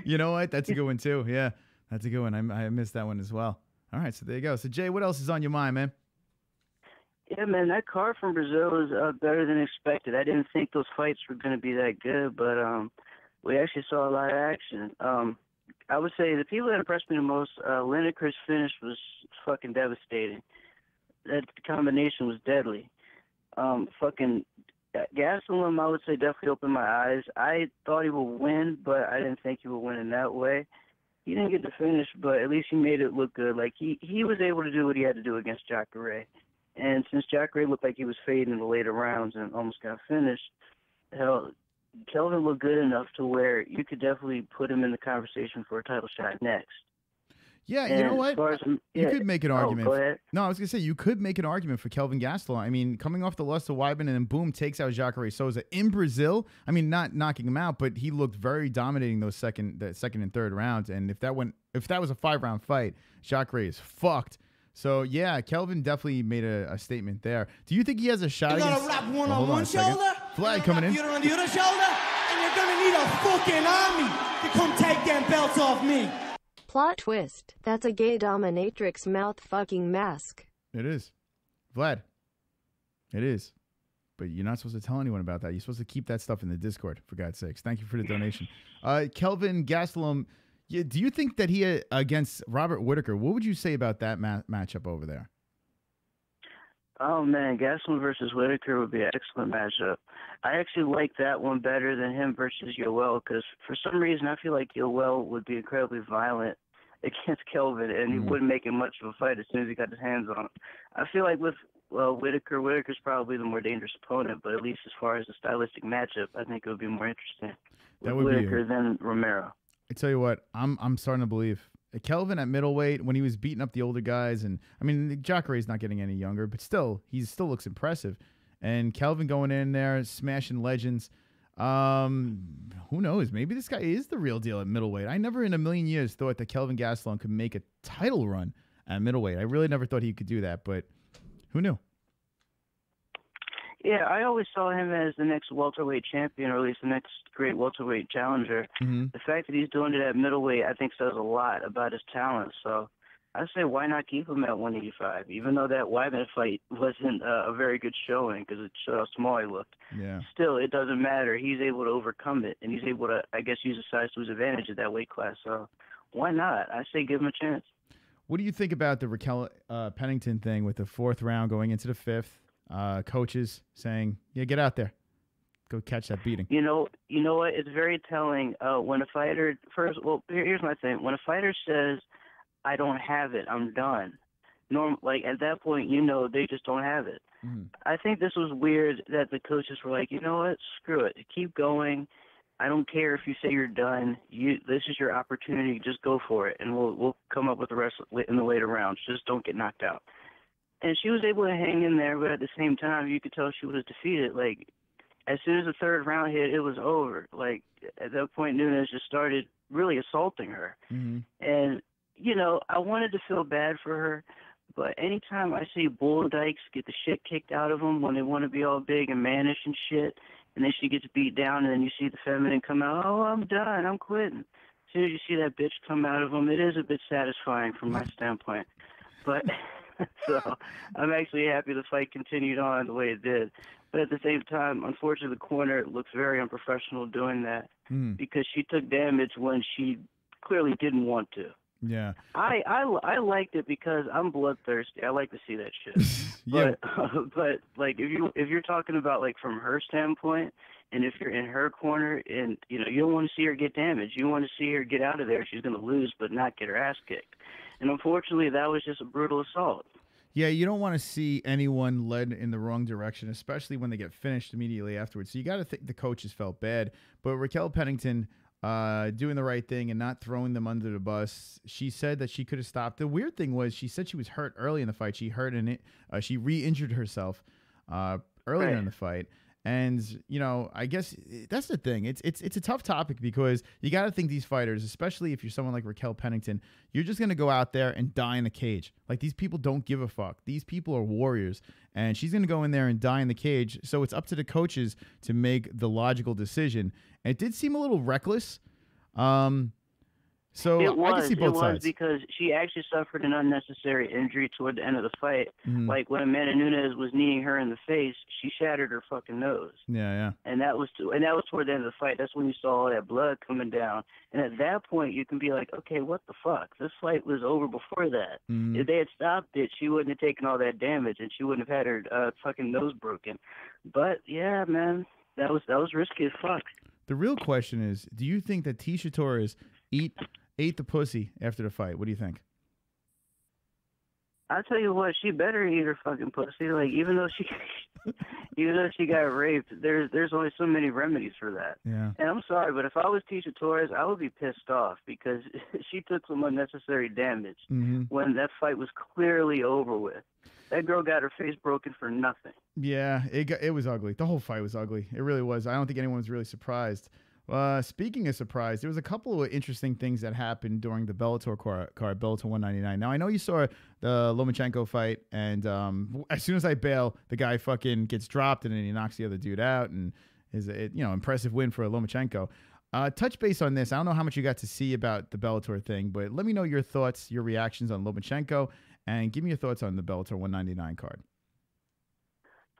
You know what? That's a good one, too. Yeah, that's a good one. I missed that one as well. All right, so there you go. So, Jay, what else is on your mind, man? Yeah, man, that card from Brazil is better than expected. I didn't think those fights were going to be that good, but we actually saw a lot of action. I would say the people that impressed me the most, Lineker's finish was fucking devastating. That combination was deadly. Fucking Gastelum, I would say, definitely opened my eyes. I thought he would win, but I didn't think he would win in that way. He didn't get the finish, but at least he made it look good. Like, he was able to do what he had to do against Jacare. And since Jacare looked like he was fading in the later rounds and almost got finished, hell, Kelvin looked good enough to where you could definitely put him in the conversation for a title shot next. Yeah, you know what? You could make an argument. Go ahead. No, I was going to say, you could make an argument for Kelvin Gastelum. I mean, coming off the loss to Weidman and then boom, takes out Jacare Souza in Brazil. I mean, not knocking him out, but he looked very dominating the second and third rounds. And if that was a 5-round fight, Jacare is fucked. So, yeah, Kelvin definitely made a statement there. Do you think he has a shot against... You're going to wrap one on one shoulder. Flag coming in. You're on the other shoulder, and you're going to need a fucking army to come take them belts off me. Plot twist. That's a gay dominatrix mouth fucking mask. It is. Vlad. It is. But you're not supposed to tell anyone about that. You're supposed to keep that stuff in the Discord, for God's sakes. Thank you for the donation. Kelvin Gastelum, do you think that he against Robert Whittaker, what would you say about that matchup over there? Oh, man, Gastelum versus Whitaker would be an excellent matchup. I actually like that one better than him versus Yoel because for some reason I feel like Yoel would be incredibly violent against Kelvin, and he wouldn't make it much of a fight as soon as he got his hands on him. I feel like with Whitaker's probably the more dangerous opponent, but at least as far as the stylistic matchup, I think it would be more interesting with Whitaker than Romero. I tell you what, I'm starting to believe. Kelvin at middleweight, when he was beating up the older guys, and I mean, Jacare's not getting any younger, but still, he still looks impressive. And Kelvin going in there, smashing legends. Who knows? Maybe this guy is the real deal at middleweight. I never in a million years thought that Kelvin Gastelum could make a title run at middleweight. I really never thought he could do that, but who knew? Yeah, I always saw him as the next welterweight champion, or at least the next great welterweight challenger. The fact that he's doing it at middleweight, I think, says a lot about his talent. So I say, why not keep him at 185? Even though that Weidman fight wasn't a very good showing because it showed how small he looked. Yeah. Still, it doesn't matter. He's able to overcome it, and he's able to, I guess, use his size to his advantage at that weight class. So why not? I say give him a chance. What do you think about the Raquel Pennington thing with the 4th round going into the 5th? Coaches saying, "Yeah, get out there, go catch that beating." You know what? It's very telling when a fighter here's my thing. When a fighter says, "I don't have it, I'm done," like at that point, they just don't have it. I think this was weird that the coaches were like, "You know what? Screw it, keep going. I don't care if you say you're done. This is your opportunity. Just go for it, and we'll come up with the rest in the later rounds. Just don't get knocked out." And she was able to hang in there, but at the same time, you could tell she was defeated. Like, as soon as the 3rd round hit, it was over. Like, at that point, Nunes just started really assaulting her. And, I wanted to feel bad for her, but anytime I see bull dykes get the shit kicked out of them when they want to be all big and mannish and shit, and then she gets beat down, and then you see the feminine come out, "Oh, I'm done, I'm quitting." As soon as you see that bitch come out of them, it is a bit satisfying from my standpoint. But... So I'm actually happy the fight continued on the way it did. But at the same time, unfortunately, the corner looks very unprofessional doing that because she took damage when she clearly didn't want to. Yeah. I liked it because I'm bloodthirsty. I like to see that shit. Yeah. But like if you're talking about like from her standpoint, and if you're in her corner and you don't want to see her get damaged, you want to see her get out of there. She's going to lose, but not get her ass kicked. And unfortunately, that was just a brutal assault. Yeah, you don't want to see anyone led in the wrong direction, especially when they get finished immediately afterwards. So you got to think the coaches felt bad. But Raquel Pennington doing the right thing and not throwing them under the bus. She said that she could have stopped. The weird thing was she said she was hurt early in the fight. She hurt in it. She re-injured herself earlier in the fight. And, I guess that's the thing. It's a tough topic because you got to think these fighters, especially if you're someone like Raquel Pennington, you're just going to go out there and die in the cage. Like, these people don't give a fuck. These people are warriors. And she's going to go in there and die in the cage. So it's up to the coaches to make the logical decision. And it did seem a little reckless. So I can see both sides. It was because she actually suffered an unnecessary injury toward the end of the fight. Like when Amanda Nunes was kneeing her in the face, she shattered her fucking nose. Yeah. And that was toward the end of the fight. That's when you saw all that blood coming down. And at that point, you can be like, okay, what the fuck? This fight was over before that. If they had stopped it, she wouldn't have taken all that damage, and she wouldn't have had her fucking nose broken. But yeah, man, that was risky as fuck. The real question is, do you think that Tecia Torres ate the pussy after the fight? What do you think? I'll tell you what, she better eat her fucking pussy. Like, even though she got raped, there's only so many remedies for that. Yeah. And I'm sorry, but if I was Tecia Torres, I would be pissed off because she took some unnecessary damage when that fight was clearly over with. That girl got her face broken for nothing. Yeah, it was ugly. The whole fight was ugly. It really was. I don't think anyone was really surprised. Speaking of surprise, there was a couple of interesting things that happened during the Bellator card, Bellator 199. Now, I know you saw the Lomachenko fight, and as soon as I bail, the guy fucking gets dropped, and then he knocks the other dude out, and is impressive win for Lomachenko. Touch base on this. I don't know how much you got to see about the Bellator thing, but let me know your thoughts, your reactions on Lomachenko, and give me your thoughts on the Bellator 199 card.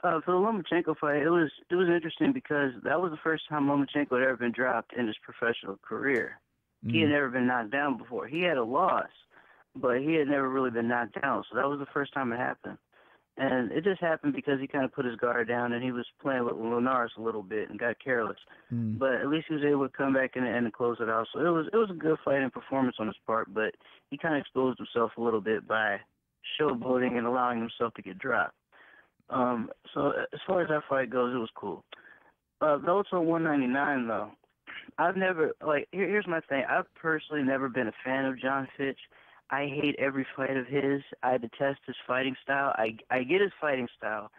For the Lomachenko fight, it was interesting because that was the first time Lomachenko had ever been dropped in his professional career. He had never been knocked down before. He had a loss, but he had never really been knocked down. So that was the first time it happened. And it just happened because he kind of put his guard down and he was playing with Linares a little bit and got careless. But at least he was able to come back in the end and close it out. So it was a good fighting performance on his part, but he kind of exposed himself a little bit by showboating and allowing himself to get dropped. So as far as that fight goes, it was cool. Bellator 199 though, I've never here's my thing. I've personally never been a fan of John Fitch. I hate every fight of his. I detest his fighting style. I get his fighting style,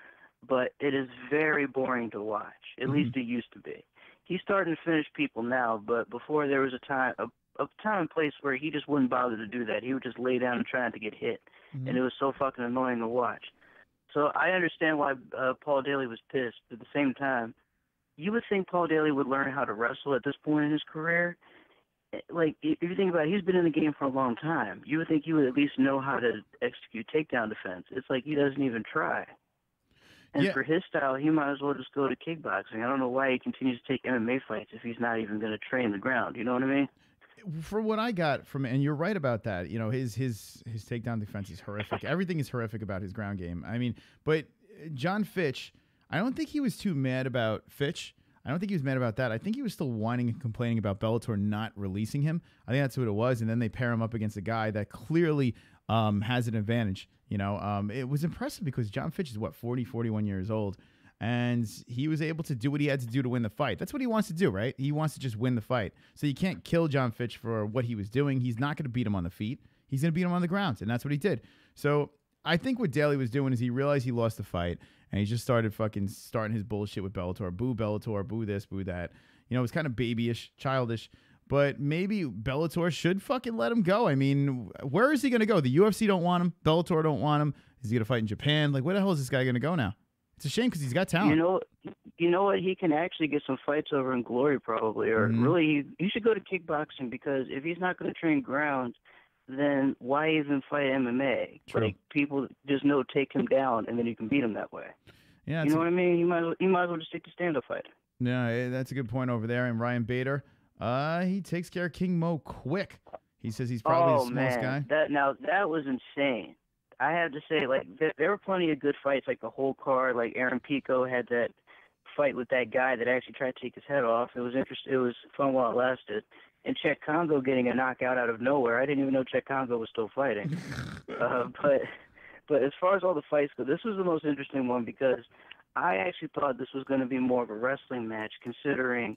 but it is very boring to watch. At least it used to be. He's starting to finish people now, but before there was a time and place where he just wouldn't bother to do that. He would just lay down and try not to get hit, and it was so fucking annoying to watch. So I understand why Paul Daly was pissed. At the same time, you would think Paul Daly would learn how to wrestle at this point in his career. Like, if you think about it, he's been in the game for a long time. You would think he would at least know how to execute takedown defense. It's like he doesn't even try. And for his style, he might as well just go to kickboxing. I don't know why he continues to take MMA fights if he's not even going to train the ground. You know what I mean? For what I got from it, and you're right about that, you know, his takedown defense is horrific. Everything is horrific about his ground game. I mean, but John Fitch, I don't think he was too mad about Fitch. I don't think he was mad about that. I think he was still whining and complaining about Bellator not releasing him. I think that's what it was. And then they pair him up against a guy that clearly has an advantage. You know, it was impressive because John Fitch is, 41 years old. And he was able to do what he had to do to win the fight. That's what he wants to do, right? He wants to just win the fight. So you can't kill John Fitch for what he was doing. He's not going to beat him on the feet. He's going to beat him on the ground. And that's what he did. So I think what Daly was doing is he realized he lost the fight. And he just started starting his bullshit with Bellator. Boo Bellator, boo this, boo that. You know, it was kind of babyish, childish. But maybe Bellator should fucking let him go. I mean, where is he going to go? The UFC don't want him. Bellator don't want him. Is he going to fight in Japan? Like, where the hell is this guy going to go now? It's a shame because he's got talent. You know what? He can actually get some fights over in Glory probably. Or really, you should go to kickboxing because if he's not going to train ground, then why even fight MMA? True. Like, people just know take him down, and then you can beat him that way. Yeah, you know what I mean? You might as well just stick to stand-up fighting. Yeah, that's a good point over there. And Ryan Bader, he takes care of King Mo quick. He says he's probably the smallest guy. That was insane. I have to say, like, there were plenty of good fights, like the whole card. Like Aaron Pico had that fight with that guy that actually tried to take his head off. It was interesting. It was fun while it lasted. And Czech Congo getting a knockout out of nowhere. I didn't even know Czech Congo was still fighting. But as far as all the fights go, this was the most interesting one because I actually thought this was going to be more of a wrestling match, considering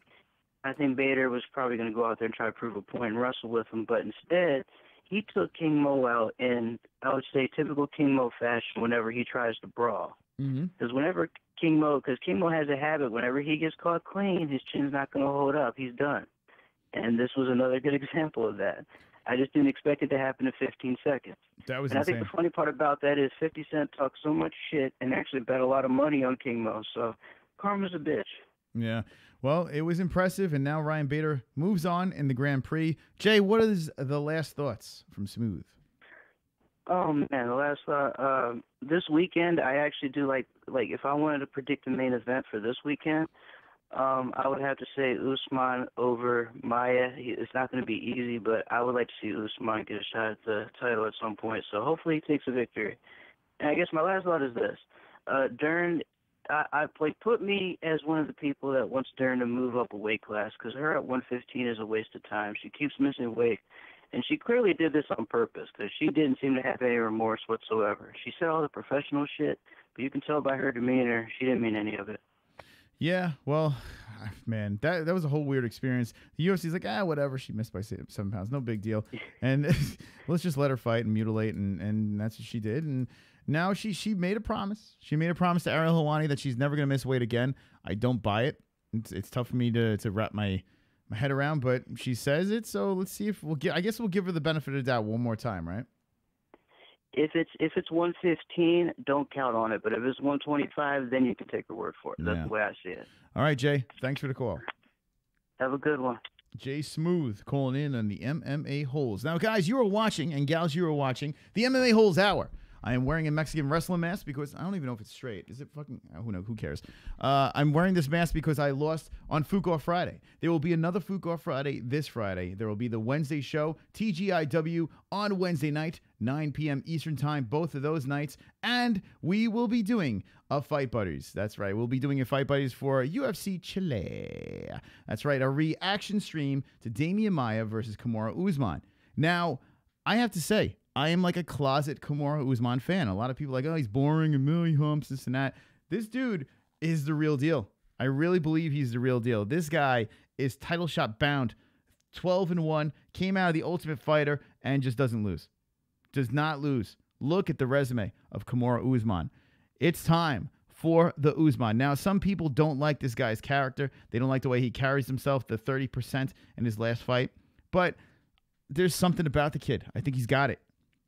I think Bader was probably going to go out there and try to prove a point and wrestle with him. But instead, he took King Mo out in, I would say, typical King Mo fashion whenever he tries to brawl. Because King Mo has a habit, whenever he gets caught clean, his chin's not going to hold up. He's done. And this was another good example of that. I just didn't expect it to happen in 15 seconds. That was insane. I think the funny part about that is 50 Cent talked so much shit and actually bet a lot of money on King Mo. So karma's a bitch. Yeah. Well, it was impressive, and now Ryan Bader moves on in the Grand Prix. Jay, what is the last thoughts from Smooth? Oh, man, the last thought. This weekend, I actually do like if I wanted to predict the main event for this weekend, I would have to say Usman over Maia. It's not going to be easy, but I would like to see Usman get a shot at the title at some point. So hopefully he takes a victory. And I guess my last thought is this. Dern, I put me as one of the people that wants Dern to move up a weight class because her at 115 is a waste of time. She keeps missing weight. And she clearly did this on purpose because she didn't seem to have any remorse whatsoever. She said all the professional shit, but you can tell by her demeanor she didn't mean any of it. Yeah, well, man, that was a whole weird experience. The UFC's like, whatever. She missed by 7 pounds. No big deal. And let's just let her fight and mutilate, and that's what she did. And now she made a promise. She made a promise to Ariel Helwani that she's never going to miss weight again. I don't buy it. It's tough for me to wrap my head around, but she says it, so let's see if I guess we'll give her the benefit of the doubt one more time, right? If it's 115, don't count on it. But if it's 125, then you can take her word for it. That's the way I see it. All right, Jay. Thanks for the call. Have a good one. Jay Smooth calling in on the MMA Holes. Now, guys, you are watching, and gals, you are watching the MMA Holes Hour I am wearing a Mexican wrestling mask because I don't even know if it's straight. Is it fucking? Who knows? Who cares? I'm wearing this mask because I lost on Fuko Friday. There will be another Fuko Friday this Friday. There will be the Wednesday show, TGIW, on Wednesday night, 9 p.m. Eastern Time, both of those nights. And we will be doing a Fight Buddies. That's right. We'll be doing a Fight Buddies for UFC Chile. That's right. A reaction stream to Damian Maia versus Kamaru Usman. Now, I have to say, I am like a closet Kamaru Usman fan. A lot of people are like, oh, he's boring and Millie humps, this and that. This dude is the real deal. I really believe he's the real deal. This guy is title shot bound, 12-1, came out of the Ultimate Fighter and just doesn't lose. Does not lose. Look at the resume of Kamaru Usman. It's time for the Usman. Now, some people don't like this guy's character. They don't like the way he carries himself, the 30% in his last fight. But there's something about the kid. I think he's got it.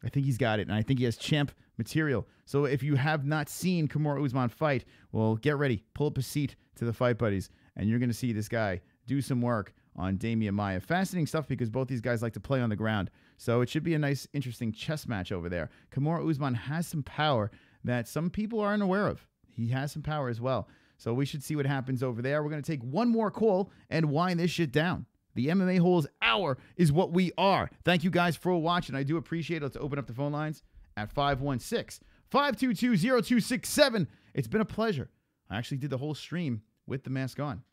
I think he's got it, and I think he has champ material. So if you have not seen Kamaru Usman fight, well, get ready. Pull up a seat to the Fight Buddies, and you're going to see this guy do some work on Damian Maia. Fascinating stuff because both these guys like to play on the ground. So it should be a nice, interesting chess match over there. Kamaru Usman has some power that some people aren't aware of. He has some power as well. So we should see what happens over there. We're going to take one more call and wind this shit down. The MMA Holes Hour is what we are. Thank you guys for watching. I do appreciate it. Let's open up the phone lines at 516-522-0267. It's been a pleasure. I actually did the whole stream with the mask on.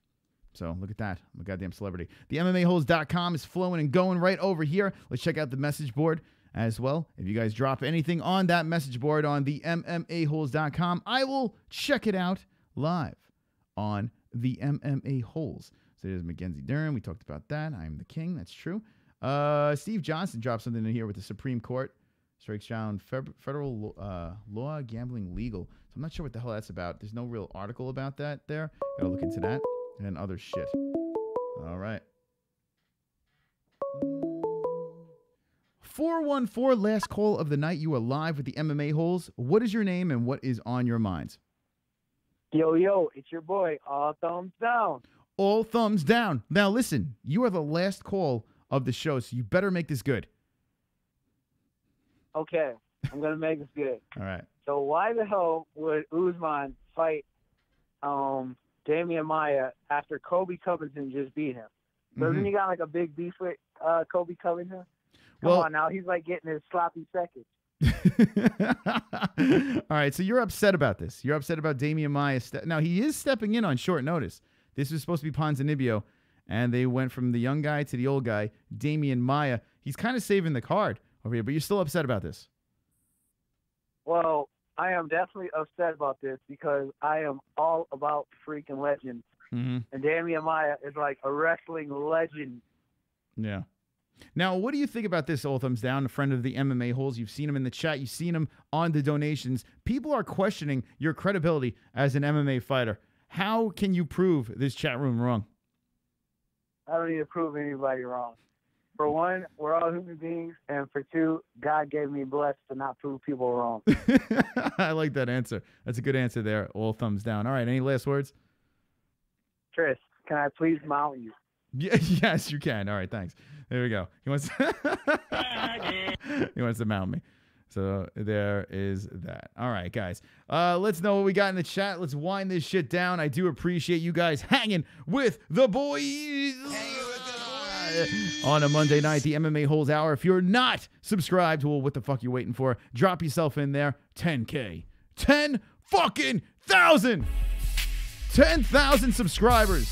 So look at that. I'm a goddamn celebrity. The MMAHoles.com is flowing and going right over here. Let's check out the message board as well. If you guys drop anything on that message board on the MMAHoles.com, I will check it out live on the MMA Holes. So there's McKenzie Dern. We talked about that. I am the king. That's true. Steve Johnson dropped something in here with the Supreme Court. Strikes down federal law gambling legal. So I'm not sure what the hell that's about. There's no real article about that there. Gotta look into that. And other shit. All right. 414, last call of the night. You are live with the MMA Holes. What is your name and what is on your minds? Yo, it's your boy. All thumbs down. All thumbs down. Now listen, you are the last call of the show, so you better make this good. Okay, I'm going to make this good. All right. So why the hell would Usman fight Damian Maia after Kobe Covington just beat him? Doesn't he got like a big beef with Kobe Covington? Come on now, he's like getting his sloppy seconds. All right, so you're upset about this. You're upset about Damian Maia. Now, he is stepping in on short notice. This was supposed to be Ponzinibbio, and they went from the young guy to the old guy, Damian Maia. He's kind of saving the card over here, but you're still upset about this. Well, I am definitely upset about this because I am all about freaking legends. And Damian Maia is like a wrestling legend. Yeah. Now, what do you think about this, All Thumbs Down, a friend of the MMA Holes? You've seen him in the chat. You've seen him on the donations. People are questioning your credibility as an MMA fighter. How can you prove this chat room wrong? I don't need to prove anybody wrong. For one, we're all human beings. And for two, God gave me blessed to not prove people wrong. I like that answer. That's a good answer there. All thumbs down. All right. Any last words? Chris, can I please mount you? Yeah, yes, you can. All right, thanks. There we go. He wants he wants to mount me. So there is that. All right, guys. Let's know what we got in the chat. Let's wind this shit down. I do appreciate you guys hanging with the boys. On a Monday night, the MMA Holes Hour. If you're not subscribed, well, what the fuck you waiting for? Drop yourself in there. 10K. 10 fucking thousand. 10,000 subscribers.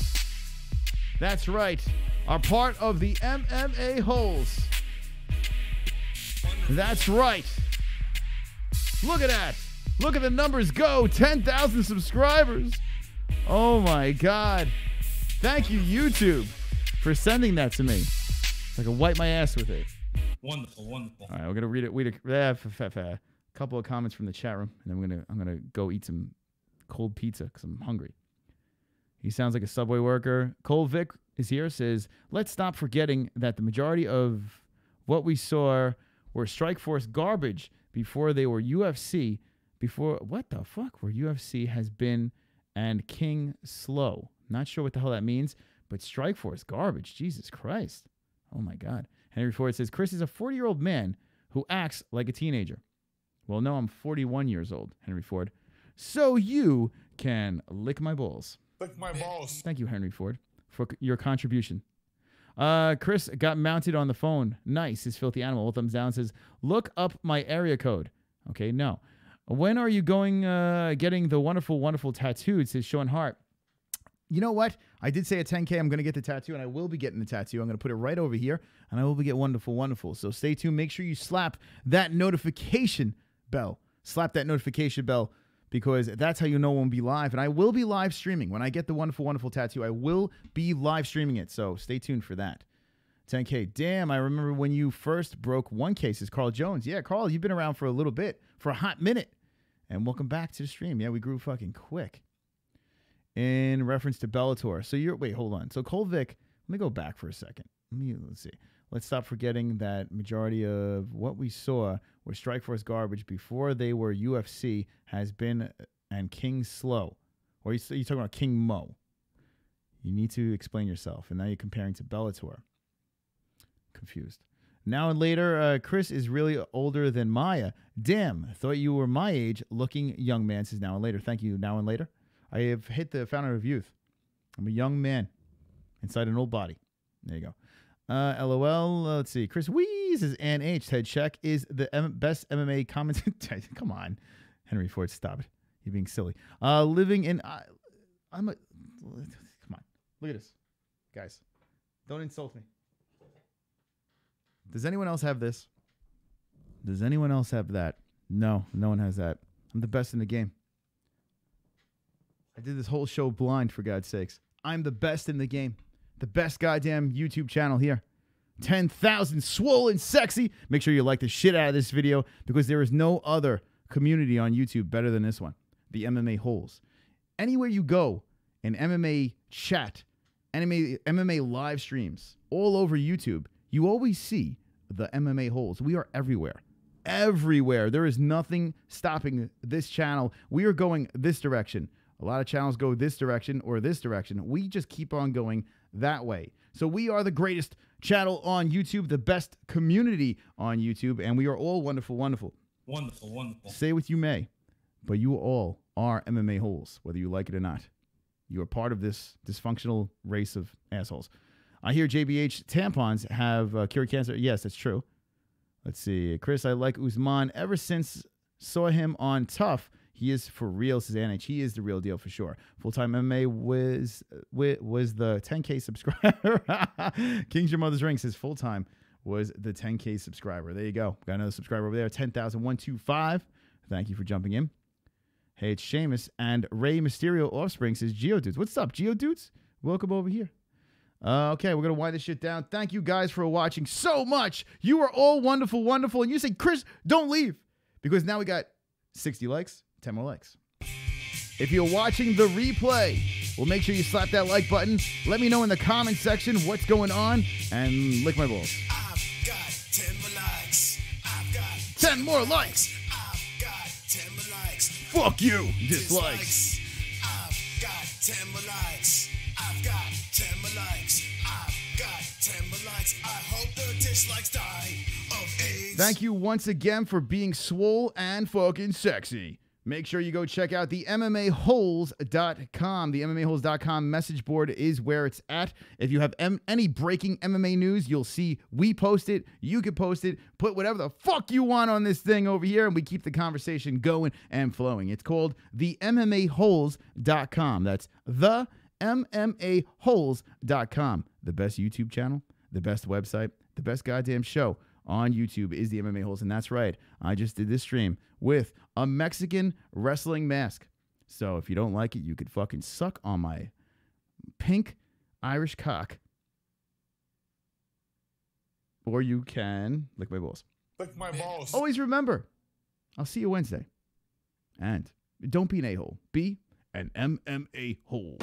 That's right. Are part of the MMA Holes. That's right. Look at that. Look at the numbers go. 10,000 subscribers. Oh, my God. Thank you, YouTube, for sending that to me. I can wipe my ass with it. Wonderful, wonderful. All right, we're going to read a couple of comments from the chat room, and then I'm gonna go eat some cold pizza because I'm hungry. He sounds like a Subway worker. Cole Vic is here, says, let's stop forgetting that the majority of what we saw were Strikeforce garbage before they were UFC. What the fuck were UFC has been and King slow. Not sure what the hell that means, but Strikeforce garbage. Jesus Christ. Oh, my God. Henry Ford says, Chris is a 40-year-old man who acts like a teenager. Well, no, I'm 41 years old, Henry Ford. So you can lick my balls. Lick my balls. Thank you, Henry Ford, for your contribution. Chris got mounted on the phone. Nice. His filthy animal. All thumbs down says, look up my area code. Okay, no. When are you going, getting the wonderful, wonderful tattoo? It says Sean Hart. You know what? I did say at 10K I'm going to get the tattoo, and I will be getting the tattoo. I'm going to put it right over here, and I will be getting wonderful, wonderful. So stay tuned. Make sure you slap that notification bell. Slap that notification bell, because that's how you know when we'll be live. And I will be live streaming. When I get the wonderful, wonderful tattoo, I will be live streaming it. So stay tuned for that. 10K. Damn, I remember when you first broke 1K, says Carl Jones. Yeah, Carl, you've been around for a little bit, for a hot minute. And welcome back to the stream. Yeah, we grew fucking quick. In reference to Bellator. So you're, wait, hold on. So Colvic, let me go back for a second. Let's see. Let's stop forgetting that majority of what we saw was Strikeforce garbage before they were UFC has been, and King Slow. Or you're talking about King Mo. You need to explain yourself. And now you're comparing to Bellator. Confused. Now and later, Chris is really older than Maya. Damn, thought you were my age. Looking young man, says Now and Later. Thank you, Now and Later. I have hit the fountain of youth. I'm a young man inside an old body. There you go. LOL. Let's see. Chris Wee says Ann H. Ted Check is the best MMA commentator. Come on, Henry Ford, stop it. You're being silly. Living in. Come on. Look at this, guys. Don't insult me. Does anyone else have this? Does anyone else have that? No, no one has that. I'm the best in the game. I did this whole show blind, for God's sakes. I'm the best in the game. The best goddamn YouTube channel here. 10,000 swollen sexy. Make sure you like the shit out of this video, because there is no other community on YouTube better than this one. The MMA-Holes. Anywhere you go, in MMA chat, MMA live streams, all over YouTube, you always see the MMA-Holes. We are everywhere. Everywhere. There is nothing stopping this channel. We are going this direction. A lot of channels go this direction or this direction. We just keep on going that way. So we are the greatest channel on YouTube, the best community on YouTube, and we are all wonderful, wonderful. Wonderful, wonderful. Say what you may, but you all are MMA-Holes, whether you like it or not. You are part of this dysfunctional race of assholes. I hear JBH tampons have cured cancer. Yes, that's true. Let's see. Chris, I like Usman. Ever since saw him on Tough, he is for real, says NH. He is the real deal for sure. Full-time MMA was the 10K subscriber. King's Your Mother's Ring says full-time was the 10K subscriber. There you go. Got another subscriber over there. 10,125. Thank you for jumping in. Hey, it's Seamus. And Ray Mysterio Offspring says, Geodudes. What's up, Geodudes? Welcome over here. Okay, we're going to wind this shit down. Thank you guys for watching so much. You are all wonderful, wonderful. And you say, Chris, don't leave. Because now we got 60 likes, 10 more likes. If you're watching the replay, well, make sure you slap that like button. Let me know in the comment section what's going on. And lick my balls. I've got 10 more likes. I've got 10 more likes. I've got 10 more likes. Fuck you, dislikes. I've got 10 more likes. I've got 10 more likes. I've got 10 more likes. I hope the dislikes die of AIDS. Thank you once again for being swole and fucking sexy. Make sure you go check out the MMAHoles.com. The MMAHoles.com message board is where it's at. If you have any breaking MMA news, you'll see we post it. You can post it. Put whatever the fuck you want on this thing over here, and we keep the conversation going and flowing. It's called the MMAHoles.com. That's the MMAHoles.com. The best YouTube channel, the best website, the best goddamn show on YouTube is the MMA Holes. And that's right. I just did this stream with a Mexican wrestling mask. So if you don't like it, you could fucking suck on my pink Irish cock. Or you can lick my balls. Lick my balls. Always remember, I'll see you Wednesday. And don't be an a-hole. Be an MMA hole.